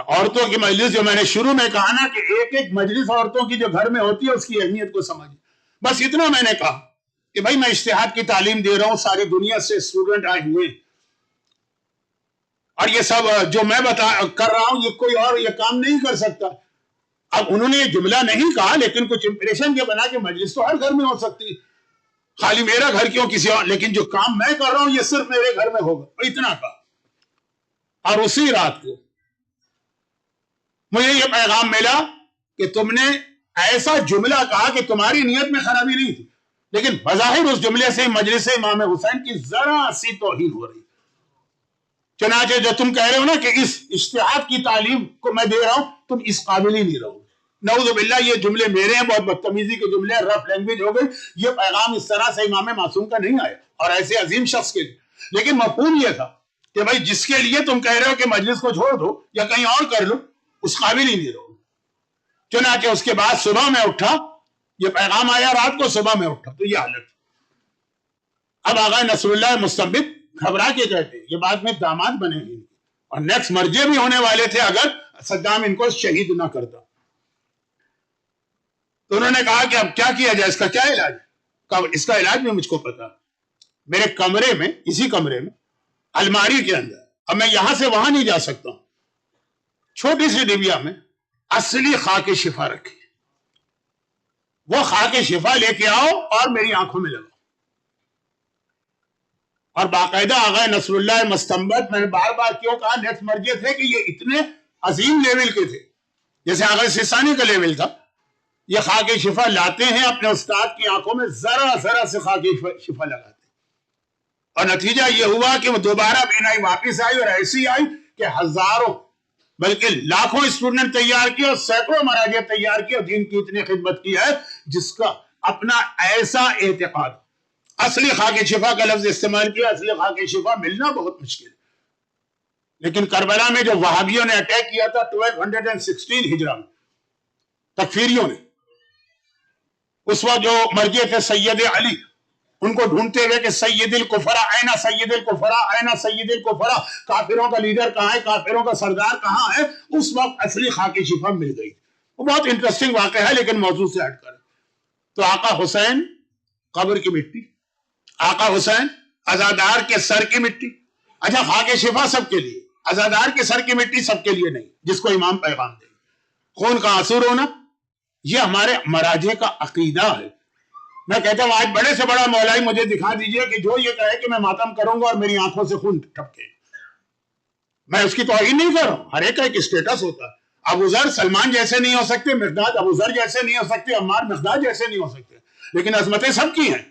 عورتوں کی مجلس جو میں نے شروع میں کہا نا کہ ایک ایک مجلس عورتوں کی جو گھر میں ہوتی ہے اس کی اہمیت کو سمجھ. بس اتنا میں نے کہا کہ بھائی میں اجتہاد کی تعلیم دے رہا ہوں، ساری دنیا سے اسٹوڈنٹ آئے ہوئے ہیں، اور یہ سب جو میں کر رہا ہوں یہ کوئی اور یہ کام نہیں کر سکتا. اب انہوں نے یہ جملہ نہیں کہا لیکن کچھ امپریشن یہ بنا کہ مجلس تو ہر گھر میں ہو سکتی ہے، خالی میرا گھر کیوں کسی اور، لیکن جو کام میں کر رہا ہوں یہ صرف میرے گھر میں ہوگا. اتنا کہا. اور اسی رات کو مجھے یہ پیغام ملا کہ تم نے ایسا جملہ کہا کہ تمہاری نیت میں خرابی نہیں تھی، لیکن بظاہر اس جملے سے مجلس امام حسین کی ذرا سی توہین ہو رہی. چنانچہ جو تم کہہ رہے ہو نا کہ اس اجتہاد کی تعلیم کو میں دے رہا ہوں، تم اس قابل ہی نہیں رہو. نعوذ باللہ، یہ جملے میرے ہیں، بہت بدتمیزی کے جملے ہیں، رف لینگویج ہو گئی. یہ پیغام اس طرح سے امام معصوم کا نہیں آیا، اور ایسے عظیم شخص کے لیے. لیکن مفہوم یہ تھا کہ بھائی جس کے لیے تم کہہ رہے ہو کہ مجلس کو چھوڑ دو یا کہیں اور کر لو، اس قابل ہی نہیں رہو. چنانچہ اس کے بعد صبح میں اٹھا، یہ پیغام آیا رات کو، صبح میں اٹھا تو یہ حالت. اب آغا نصر اللہ مستنبط گھبرا کے کہتے ہیں، یہ بعد میں داماد بنے ہیں اور نیکسٹ مرجع بھی ہونے والے تھے اگر صدام ان کو شہید نہ کرتا. تو انہوں نے کہا کہ اب کیا کیا جائے، اس کا کیا علاج ہے؟ اس کا علاج بھی مجھ کو پتا. میرے کمرے میں، اسی کمرے میں الماری کے اندر، اب میں یہاں سے وہاں نہیں جا سکتا ہوں، چھوٹی سی ڈبیا میں اصلی خاک شفا رکھی، وہ خاک شفا لے کے آؤ اور میری آنکھوں میں لگاؤ. اور باقاعدہ آغا نصر اللہ مستنبط، میں نے بار بار کیوں کہا نیکسٹ مرجع تھے کہ یہ اتنے عظیم لیول کے تھے، جیسے آغا سیستانی کا لیول تھا. یہ خاک شفا لاتے ہیں اپنے استاد کی آنکھوں میں، ذرا ذرا سے خاک شفا لگاتے ہیں، اور نتیجہ یہ ہوا کہ وہ دوبارہ بینائی واپس آئی، اور ایسی آئی کہ ہزاروں بلکہ لاکھوں اسٹوڈنٹ تیار کیے اور سینکڑوں مراجع تیار کیے، اور دین کی اتنی خدمت کی ہے جس کا اپنا ایسا اعتقاد. اصلی خاک شفا کا لفظ استعمال کیا، اصلی خاک شفا ملنا بہت مشکل ہے. لیکن کربلا میں جو وہابیوں نے اٹیک کیا تھا 1216 ہجرہ میں، تکفیریوں نے، اس وقت جو مرجع تھے سید علی، ان کو ڈھونڈتے ہوئے کہ سید الکفرا اینا سید الکفرا اینا سید الکفرا، کافروں کا لیڈر کہاں ہے، کافروں کا سردار کہاں ہے، اس وقت اصلی خاک شفا مل گئی. وہ بہت انٹرسٹنگ واقعہ ہے لیکن موضوع سے ہٹ کر. تو آقا حسین قبر کی مٹی، آقا حسین عزادار کے سر کی مٹی. اچھا خاک شفا سب کے لیے، عزادار کے سر کی مٹی سب کے لیے نہیں، جس کو امام پیغام دے. خون کا آنسور ہونا یہ ہمارے مراجع کا عقیدہ ہے. میں کہتا ہوں آج بڑے سے بڑا مولائی مجھے دکھا دیجئے کہ جو یہ کہے کہ میں ماتم کروں گا اور میری آنکھوں سے خون ٹپکے. میں اس کی توہین نہیں کر رہا ہوں، ہر ایک کا ایک اسٹیٹس ہوتا ہے. ابو ذر سلمان جیسے نہیں ہو سکتے، مقداد ابو ذر جیسے نہیں ہو سکتے، عمار مقداد جیسے نہیں ہو سکتے، لیکن عظمتیں سب کی ہیں.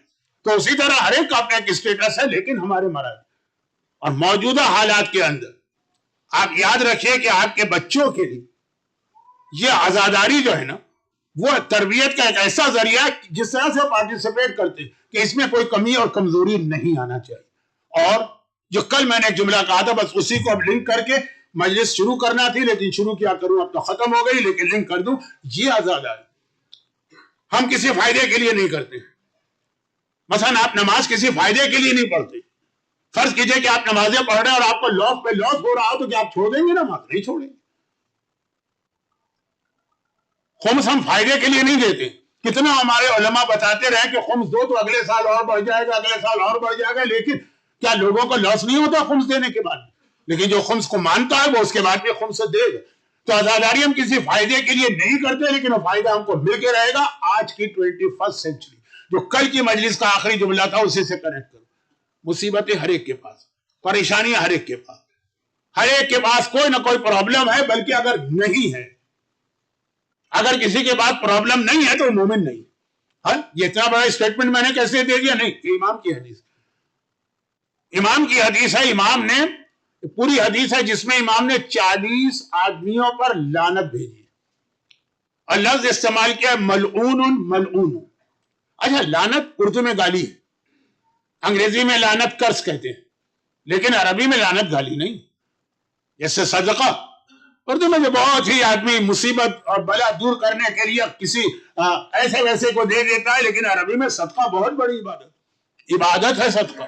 تو اسی طرح ہر ایک کا اپنا ایک اسٹیٹس ہے، لیکن ہمارے مراجع اور موجودہ حالات کے اندر آپ یاد رکھیے کہ آپ کے بچوں کے لیے یہ عزاداری جو ہے نا، وہ تربیت کا ایک ایسا ذریعہ ہے جس طرح سے پارٹیسپیٹ کرتے ہیں کہ اس میں کوئی کمی اور کمزوری نہیں آنا چاہیے. اور جو کل میں نے ایک جملہ کہا تھا، بس اسی کو اب لنک کر کے مجلس شروع کرنا تھی، لیکن شروع کیا کروں، اب تو ختم ہو گئی، لیکن لنک کر دوں. یہ عزاداری ہم کسی فائدے کے لیے نہیں کرتے. مثلا آپ نماز کسی فائدے کے لیے نہیں پڑھتے. فرض کیجئے کہ آپ نمازیں پڑھ رہے ہیں اور آپ کو لاس پہ لاس ہو رہا ہو، تو کیا آپ چھوڑ دیں گے نماز؟ نہیں چھوڑیں گے. خمس ہم فائدے کے لیے نہیں دیتے. کتنا ہمارے علماء بتاتے رہے کہ خمس دو تو اگلے سال اور بڑھ جائے گا، اگلے سال اور بڑھ جائے گا، لیکن کیا لوگوں کو لاس نہیں ہوتا خمس دینے کے بعد؟ لیکن جو خمس کو مانتا ہے وہ اس کے بعد بھی خمس دے گا. تو عزاداری ہم کسی فائدے کے لیے نہیں کرتے، لیکن وہ فائدہ ہم کو مل کے رہے گا آج کی 21 سینچری. جو کل کی مجلس کا آخری جملہ تھا اسی سے کنیکٹ کرو. مصیبتیں ہر ایک کے پاس، پریشانیاں ہر ایک کے پاس، ہر ایک کے پاس کوئی نہ کوئی پرابلم ہے. بلکہ اگر نہیں ہے، اگر کسی کے پاس پرابلم نہیں ہے تو وہ مومن نہیں. ہاں، یہ اتنا بڑا اسٹیٹمنٹ میں نے کیسے دے دیا؟ نہیں، یہ امام کی حدیث. امام کی حدیث ہے، امام نے پوری حدیث ہے جس میں امام نے 40 آدمیوں پر لعنت بھیجی اور لفظ استعمال کیا ملعون ملعون. اچھا لعنت اردو میں گالی ہے، انگریزی میں لعنت کرس کہتے ہیں، لیکن عربی میں لعنت گالی نہیں. جیسے صدقہ اردو میں جو بہت ہی آدمی مصیبت اور بلا دور کرنے کے لیے کسی ایسے ویسے کو دے دیتا ہے، لیکن عربی میں صدقہ بہت بڑی عبادت ہے صدقہ.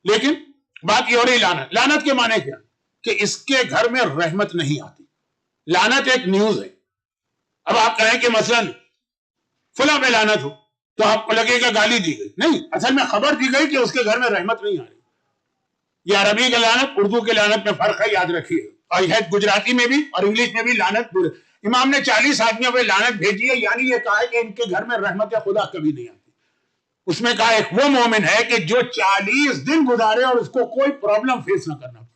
لیکن بات یہ ہو رہی لعنت. لعنت کے معنی کیا؟ کہ اس کے گھر میں رحمت نہیں آتی. لعنت ایک نیوز ہے. اب آپ کہیں کہ مثلا فلاں پہ لعنت ہو تو آپ کو لگے گا گالی دی گئی، نہیں، اصل میں خبر دی گئی کہ اس کے گھر میں رحمت نہیں آ رہی. یہ عربی کے لعنت اردو کے لعنت میں فرق ہے، یاد رکھیے. اور یہ گجراتی میں بھی اور انگلش میں بھی لعنت. امام نے 40 آدمیوں پہ لعنت بھیجی ہے، یعنی یہ کہا ہے کہ ان کے گھر میں رحمت خدا کبھی نہیں آتی. اس میں کہا ایک وہ مومن ہے کہ جو 40 دن گزارے اور اس کو کوئی پرابلم فیس نہ کرنا پڑے.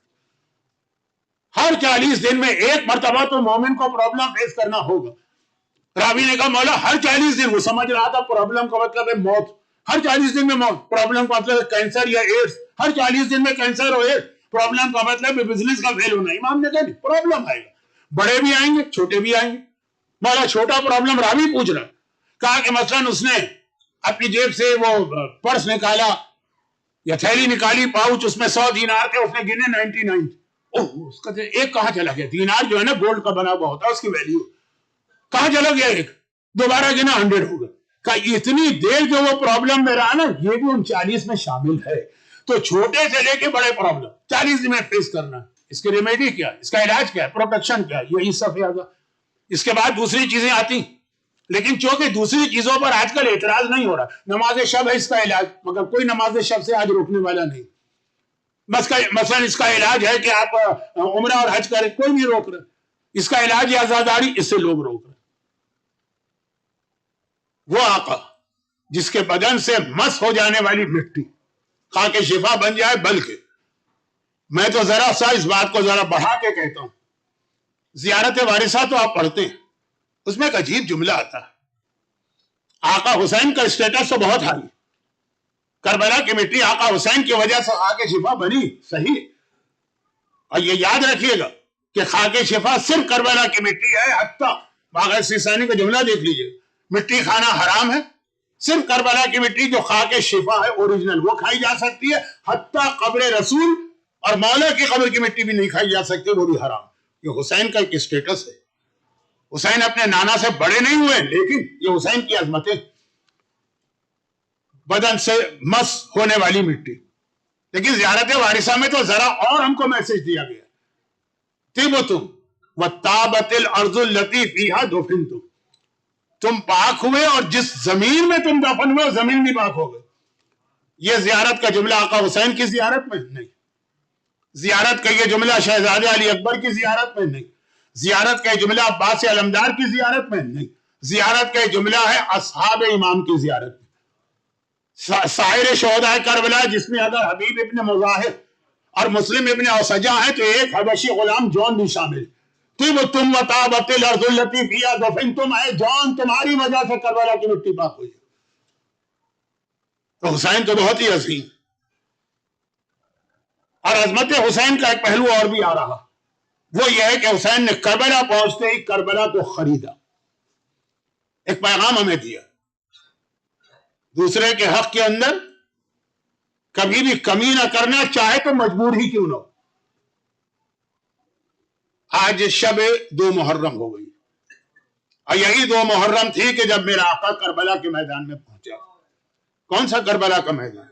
ہر 40 دن میں ایک مرتبہ تو مومن کو پرابلم فیس کرنا ہوگا. راوی نے کہا مولا ہر 40 دن، وہ سمجھ رہا تھا پرابلم کا مطلب ہے موت. ہر 40 دن میں موت، پرابلم کا مطلب ہے کینسر یا ایڈز. ہر 40 دن میں کینسر اور ایڈز، پرابلم کا مطلب ہے بزنس کا فیل ہونا. امام نے کہا نہیں، پرابلم آئے گا، بڑے بھی آئیں گے چھوٹے بھی آئیں گے. مولا چھوٹا پرابلم راوی پوچھ رہا. کہا کہ مثلا اس نے اپنی جیب سے وہ پرس نکالا یا تھیلی نکالی، پاؤچ، اس میں 100 دینار تھے، اس نے گنے 99. اس کا ایک کہاں چلا گیا؟ دینار جو ہے نا گولڈ کا بنا ہوا ہوتا ہے، اس کی ویلیو کہاں چلا گیا؟ ایک دوبارہ گنا 100 ہوگا. کہ اتنی دیر جو وہ پرابلم میں رہا نا، یہ بھی ان 40 میں شامل ہے. تو چھوٹے سے لے کے بڑے پرابلم 40 میں فیس کرنا. اس کی ریمیڈی کیا؟ اس کا علاج کیا ہے؟ پروٹیکشن کیا ہے؟ یہی سب ہے. اس کے بعد دوسری چیزیں آتی، لیکن چونکہ دوسری چیزوں پر آج کل اعتراض نہیں ہو رہا. نماز شب ہے اس کا علاج، مگر کوئی نماز شب سے آج روکنے والا نہیں. مثلا اس کا علاج ہے کہ آپ عمرہ اور حج کریں، کوئی نہیں روک رہا. اس کا علاج ہے عزاداری، اس سے لوگ روک رہے. وہ آقا جس کے بدن سے مس ہو جانے والی مٹی خاک شفا بن جائے. بلکہ میں تو ذرا سا اس بات کو ذرا بڑھا کے کہتا ہوں، زیارت وارثہ تو آپ پڑھتے ہیں، اس میں ایک عجیب جملہ آتا ہے. آقا حسین کا اسٹیٹس تو بہت ہائی، کربلا کی مٹی آقا حسین کی وجہ سے خاک شفا بنی، صحیح. اور یہ یاد رکھیے گا کہ خاک شفا صرف کربلا کی مٹی ہے. حتیٰ باغ سیستانی کا جملہ دیکھ لیجئے، مٹی کھانا حرام ہے، صرف کربلا کی مٹی جو خاک شفا ہے اوریجنل وہ کھائی جا سکتی ہے. حتیٰ قبر رسول اور مولا کی قبر کی مٹی بھی نہیں کھائی جا سکتی، وہ بھی حرام. یہ حسین کا ایک اسٹیٹس ہے. حسین اپنے نانا سے بڑے نہیں ہوئے، لیکن یہ حسین کی عظمتیں، بدن سے مس ہونے والی مٹی. لیکن زیارت وارثہ میں تو ذرا اور ہم کو میسج دیا گیا، طِبْتُمْ وَطَابَتِ الْأَرْضُ الَّتِي فِيهَا دُفِنْتُمْ. تم پاک ہوئے اور جس زمین میں تم دفن ہوئے زمین بھی پاک ہو گئے. یہ زیارت کا جملہ آقا حسین کی زیارت میں نہیں. زیارت کا یہ جملہ شہزادے علی اکبر کی زیارت میں نہیں. زیارت کا یہ جملہ عباس علمدار کی زیارت میں نہیں. زیارت کا یہ جملہ ہے اصحاب امام کی زیارت میں. سائر شہداء کربلا جس میں اگر حبیب ابن مظاہر اور مسلم ابن اوسجا ہیں تو ایک حبشی غلام جون بھی شامل. طِبْتُمْ وَطَابَتِ الْأَرْضُ الَّتِي فِيهَا دُفِنْتُمْ. اے جون تمہاری وجہ سے کربلا کی مٹی پاک ہوئی. تو حسین تو بہت ہی عظیم. اور عظمت حسین کا ایک پہلو اور بھی آ رہا، وہ یہ ہے کہ حسین نے کربلا پہنچتے ہی کربلا کو خریدا، ایک پیغام ہمیں دیا، دوسرے کے حق کے اندر کبھی بھی کمی نہ کرنا، چاہے تو مجبور ہی کیوں نہ ہو. آج شب 2 محرم ہو گئی، اور یہی 2 محرم تھی کہ جب میرا آقا کربلا کے میدان میں پہنچا. کون سا کربلا کا میدان؟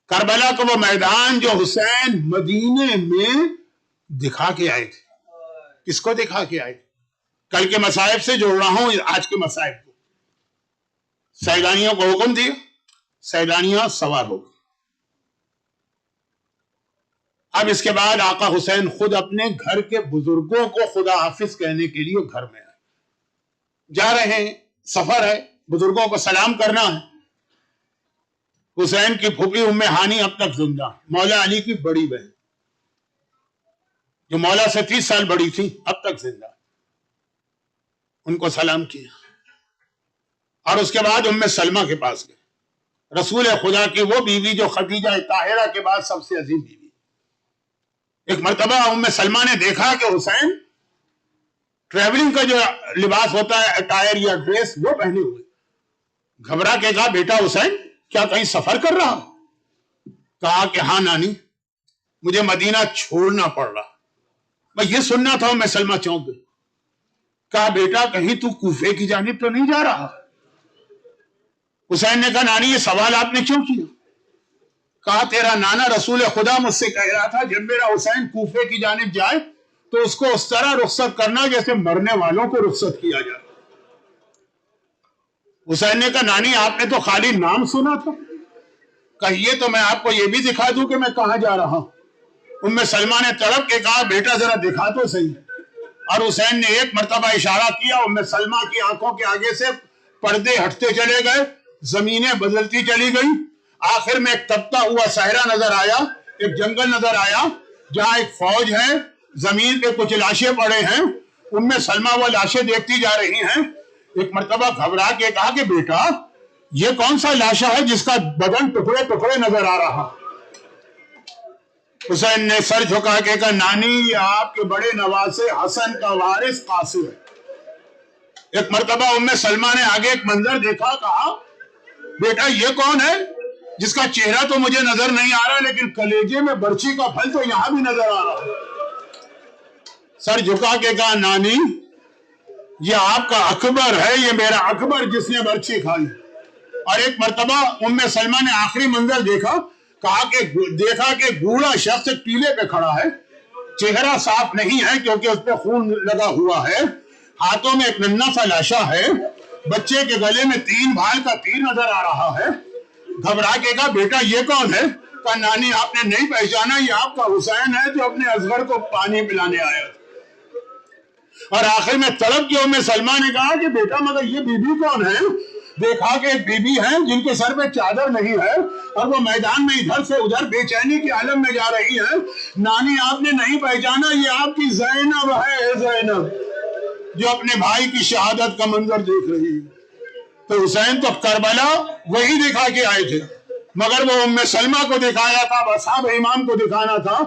کربلا کا وہ میدان جو حسین مدینے میں دکھا کے آئے تھے. کس کو دکھا کے آئے؟ کل کے مصائب سے جوڑ رہا ہوں آج کے مصائب کو. سیلانیوں کو حکم دیا، سیلانیاں سوار ہو گئے. اب اس کے بعد آقا حسین خود اپنے گھر کے بزرگوں کو خدا حافظ کہنے کے لیے گھر میں آئے. جا رہے ہیں، سفر ہے، بزرگوں کو سلام کرنا ہے. حسین کی پھوپھی ام ہانی اب تک زندہ، مولا علی کی بڑی بہن جو مولا سے 30 سال بڑی تھی، اب تک زندہ. ان کو سلام کیا اور اس کے بعد ام سلمہ کے پاس گئے. رسول خدا کی وہ بیوی جو خدیجہ طاہرہ کے بعد سب سے عظیم بیوی. ایک مرتبہ ام سلمہ نے دیکھا کہ حسین ٹریولنگ کا جو لباس ہوتا ہے اٹائر یا ڈریس وہ پہنے ہوئے. گھبرا کے کہا بیٹا حسین کیا کہیں سفر کر رہا؟ کہا کہ ہاں نانی مجھے مدینہ چھوڑنا پڑ رہا. میں یہ سننا تھا میں سلمہ چونک گئی. کہا بیٹا کہیں تو کوفے کی جانب تو نہیں جا رہا؟ حسین نے کہا نانی یہ سوال آپ نے کیوں کیا؟ کہا تیرا نانا رسول خدا مجھ سے کہہ رہا تھا جب میرا حسین کوفے کی جانب جائے تو اس کو اس طرح رخصت کرنا جیسے مرنے والوں کو رخصت کیا جائے. حسین نے کہا نانی آپ نے تو خالی نام سنا تھا، کہیے تو میں آپ کو یہ بھی دکھا دوں کہ میں کہاں جا رہا ہوں. ام سلمہ نے تڑپ کے کہا بیٹا ذرا دکھا تو صحیح. اور حسین نے ایک مرتبہ اشارہ کیا. ام سلمہ کی آنکھوں کے آگے سے پردے ہٹتے چلے گئے، زمینیں بدلتی چلی گئی. آخر میں ایک تپتا ہوا صحرا نظر آیا، ایک جنگل نظر آیا جہاں ایک فوج ہے، زمین پہ کچھ لاشیں پڑے ہیں. ام سلمہ وہ لاشیں دیکھتی جا رہی ہیں. ایک مرتبہ گھبرا کے کہا کہ بیٹا یہ کون سا لاشا ہے جس کا بدن ٹکڑے ٹکڑے نظر آ رہا؟ حسین نے سر جھکا کے کہا نانی یہ آپ کے بڑے نواسے حسن کا وارث قاسم ہے. ایک مرتبہ ام سلمہ نے آگے ایک منظر دیکھا، کہا بیٹا یہ کون ہے جس کا چہرہ تو مجھے نظر نہیں آ رہا لیکن کلیجے میں برچی کا پھل تو یہاں بھی نظر آ رہا ہے. سر جھکا کے کہا نانی یہ آپ کا اکبر ہے، یہ میرا اکبر جس نے برچی کھائی. اور ایک مرتبہ ام سلمہ نے آخری منظر دیکھا، دیکھا کہ بوڑھا شخص ٹیلے پہ کھڑا ہے، چہرہ صاف نہیں ہے کیونکہ اس پہ خون لگا ہوا ہے، ہاتھوں میں ایک ننھا سا لاشا ہے، بچے کے گلے میں 3 بھال کا تیر نظر آ رہا ہے. گھبرا کے کہا بیٹا یہ کون ہے؟ کہا نانی آپ نے نہیں پہچانا، یہ آپ کا حسین ہے جو اپنے اصغر کو پانی پلانے آیا. اور آخر میں تڑپ کے ام سلمہ نے کہا کہ بیٹا مگر یہ بی بی کون ہے؟ دیکھا کہ ایک بی بی ہے جن کے سر پہ چادر نہیں ہے اور وہ میدان میں ادھر سے ادھر بے چینی کے عالم میں جا رہی ہے. نانی آپ نے نہیں پہچانا، یہ آپ کی زینب ہے، زینب جو اپنے بھائی کی شہادت کا منظر دیکھ رہی ہے. تو حسین تو کربلا وہی دکھا کے آئے تھے مگر وہ ام سلمہ کو دکھایا تھا، اصحاب امام کو دکھانا تھا.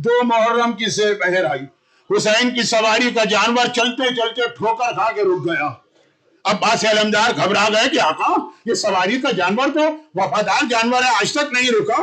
2 محرم کی سیر پہر آئی، حسین کی سواری کا جانور چلتے چلتے ٹھوکر کھا کے رک گیا. عباس علمدار گھبرا گئے کہ آقا یہ سواری کا جانور تو وفادار جانور ہے، آج تک نہیں رکا،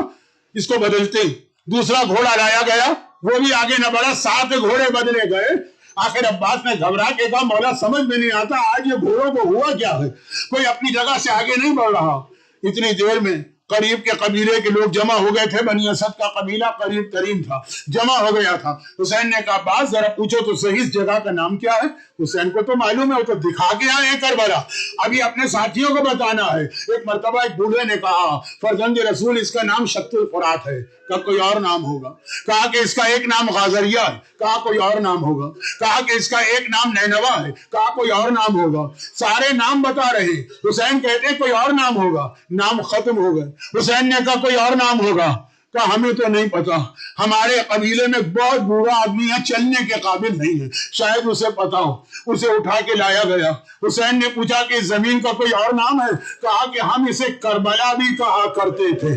اس کو بدلتے. دوسرا گھوڑا لایا گیا، وہ بھی آگے نہ بڑھا، 7 گھوڑے بدلے گئے. آخر عباس نے گھبرا کے کہا مولا سمجھ میں نہیں آتا آج یہ گھوڑوں کو ہوا کیا ہے، کوئی اپنی جگہ سے آگے نہیں بڑھ رہا. اتنی دیر میں قریب کے قبیلے کے لوگ جمع ہو گئے تھے، بنی اسد کا قبیلہ قریب ترین تھا، جمع ہو گیا تھا. حسین نے کہا عباس ذرا پوچھو تو صحیح اس جگہ کا نام کیا ہے؟ حسین کو تو معلوم ہے، وہ تو دکھا کے آئے ہیں کربلا، ابھی اپنے ساتھیوں کو بتانا ہے. ایک مرتبہ ایک بوڑھے نے کہا فرزند رسول اس کا نام شط الفرات ہے. کہا کوئی اور نام ہوگا؟ کہا کہ اس کا ایک نام غازریہ ہے. کہا کوئی اور نام ہوگا؟ کہا کہ اس کا ایک نام نینوا ہے. کہا کوئی اور نام ہوگا؟ سارے نام بتا رہے. حسین کہتے کوئی اور نام ہوگا، نام ختم ہو گئے. حسین نے کہا کوئی اور نام ہوگا؟ کہا ہمیں تو نہیں پتا، ہمارے قبیلے میں بہت بوڑھا آدمی ہے، چلنے کے قابل نہیں ہے، شاید اسے پتا ہو. اسے اٹھا کے لایا گیا. حسین نے پوچھا کہ اس زمین کا کوئی اور نام ہے؟ کہا کہ ہم اسے کربلا بھی کہا کرتے تھے.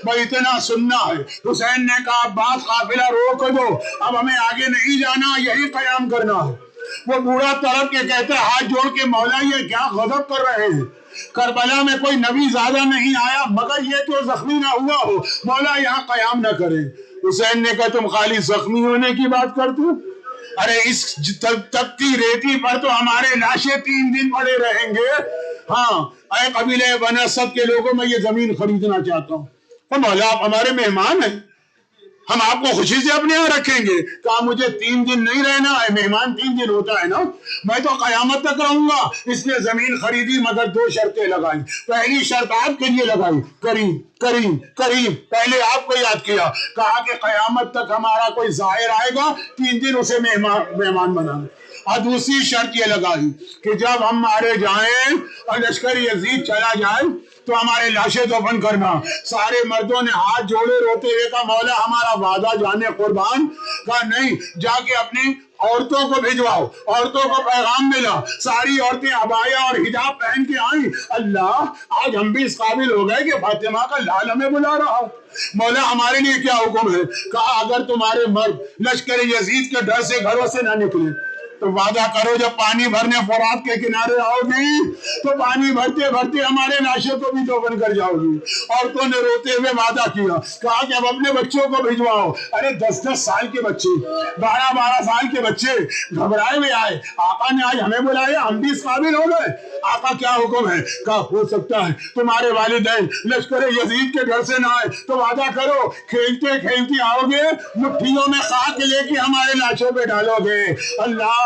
بھائی اتنا سننا ہے. حسین نے کہا عباس قافلہ روک دو، اب ہمیں آگے نہیں جانا، یہی قیام کرنا ہے. وہ بوڑھا تڑپ کے کہتا ہے ہاتھ جوڑ کے مولا یہ کیا غضب کر رہے ہیں، کربلا میں کوئی نبی زیادہ نہیں آیا مگر یہ تو زخمی نہ ہوا ہو، مولا یہاں قیام نہ کرے. حسین نے کہا تم خالی زخمی ہونے کی بات کرتے ہو، ارے اس تپتی ریتی پر تو ہمارے لاشیں 3 دن پڑے رہیں گے. ہاں اے قبیلہ بنی اسد کے لوگوں میں یہ زمین خریدنا چاہتا ہوں. تو مولا آپ ہمارے مہمان ہیں، ہم آپ کو خوشی سے اپنے یہاں رکھیں گے. کہا مجھے 3 دن نہیں رہنا ہے، مہمان 3 دن ہوتا ہے نا، میں تو قیامت تک رہوں گا. اس نے زمین خریدی مگر 2 شرطیں لگائی. پہلی شرط آپ کے لیے لگائی، کریم کریم کریم، پہلے آپ کو یاد کیا، کہا کہ قیامت تک ہمارا کوئی زائر آئے گا 3 دن اسے مہمان بنانا. اور دوسری شرط یہ لگائی کہ جب ہم مارے جائیں اور لشکر یزید چلا جائے تو ہمارے لاشیں دفن کرنا. سارے مردوں نے ہاتھ جوڑے روتے ہوئے کہا مولا ہمارا وعدہ جانے قربان. کہا نہیں، جا کے اپنی عورتوں کو بھجواؤ، عورتوں کو پیغام ملا، ساری عورتیں عبایا اور حجاب پہن کے آئیں۔ اللہ، آج ہم بھی اس قابل ہو گئے کہ فاطمہ کا لال ہمیں بلا رہا ہو۔ مولا ہمارے لیے کیا حکم ہے؟ کہا اگر تمہارے مرد لشکر یزید کے ڈر سے گھروں سے نہ نکلے تو وعدہ کرو جب پانی بھرنے فرات کے کنارے آؤ گی تو پانی بھرتے بھرتے ہمارے لاشوں کو بھی تو بن کر جاؤ گی۔ عورتوں نے روتے ہوئے وعدہ کیا، کہا کہ اب اپنے بچوں کو بھجواؤ۔ ارے 10-10 سال کے بچے، 12-12 سال کے بچے گھبرائے ہوئے آئے، آقا نے آج ہمیں بلایا، ہم بھی اس قابل ہو گئے۔ آقا کیا حکم ہے؟ کہا ہو سکتا ہے تمہارے والدین لشکر یزید کے گھر سے نہ آئے تو وعدہ کرو کھیلتے کھیلتے آؤ گے، مٹھیوں میں خاک لے کے ہمارے لاشوں پہ ڈالو گے۔ اللہ،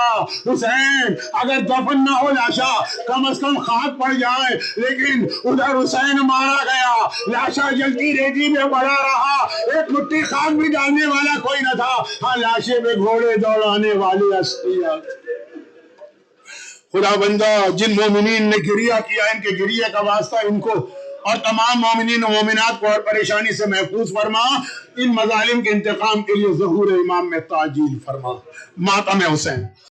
حسین اگر دفن نہ ہو لاشا، کم از کم خاک پڑ جائے، لیکن ادھر حسین مارا گیا، لاشا جلتی ریتی میں پڑا رہا، ایک مٹھی خاک بھی ڈالنے والا کوئی نہ تھا۔ ہاں، لاشے پہ گھوڑے دوڑانے والی ہستیاں۔ خدا بندہ، جن مومنین نے گریہ کیا، ان کے گریہ کا واسطہ ان کو اور تمام مومنین و مومنات کو اور پریشانی سے محفوظ فرما، ان مظالم کے انتقام کے لیے ظہور امام میں تعجیل فرما۔ ماتم حسین۔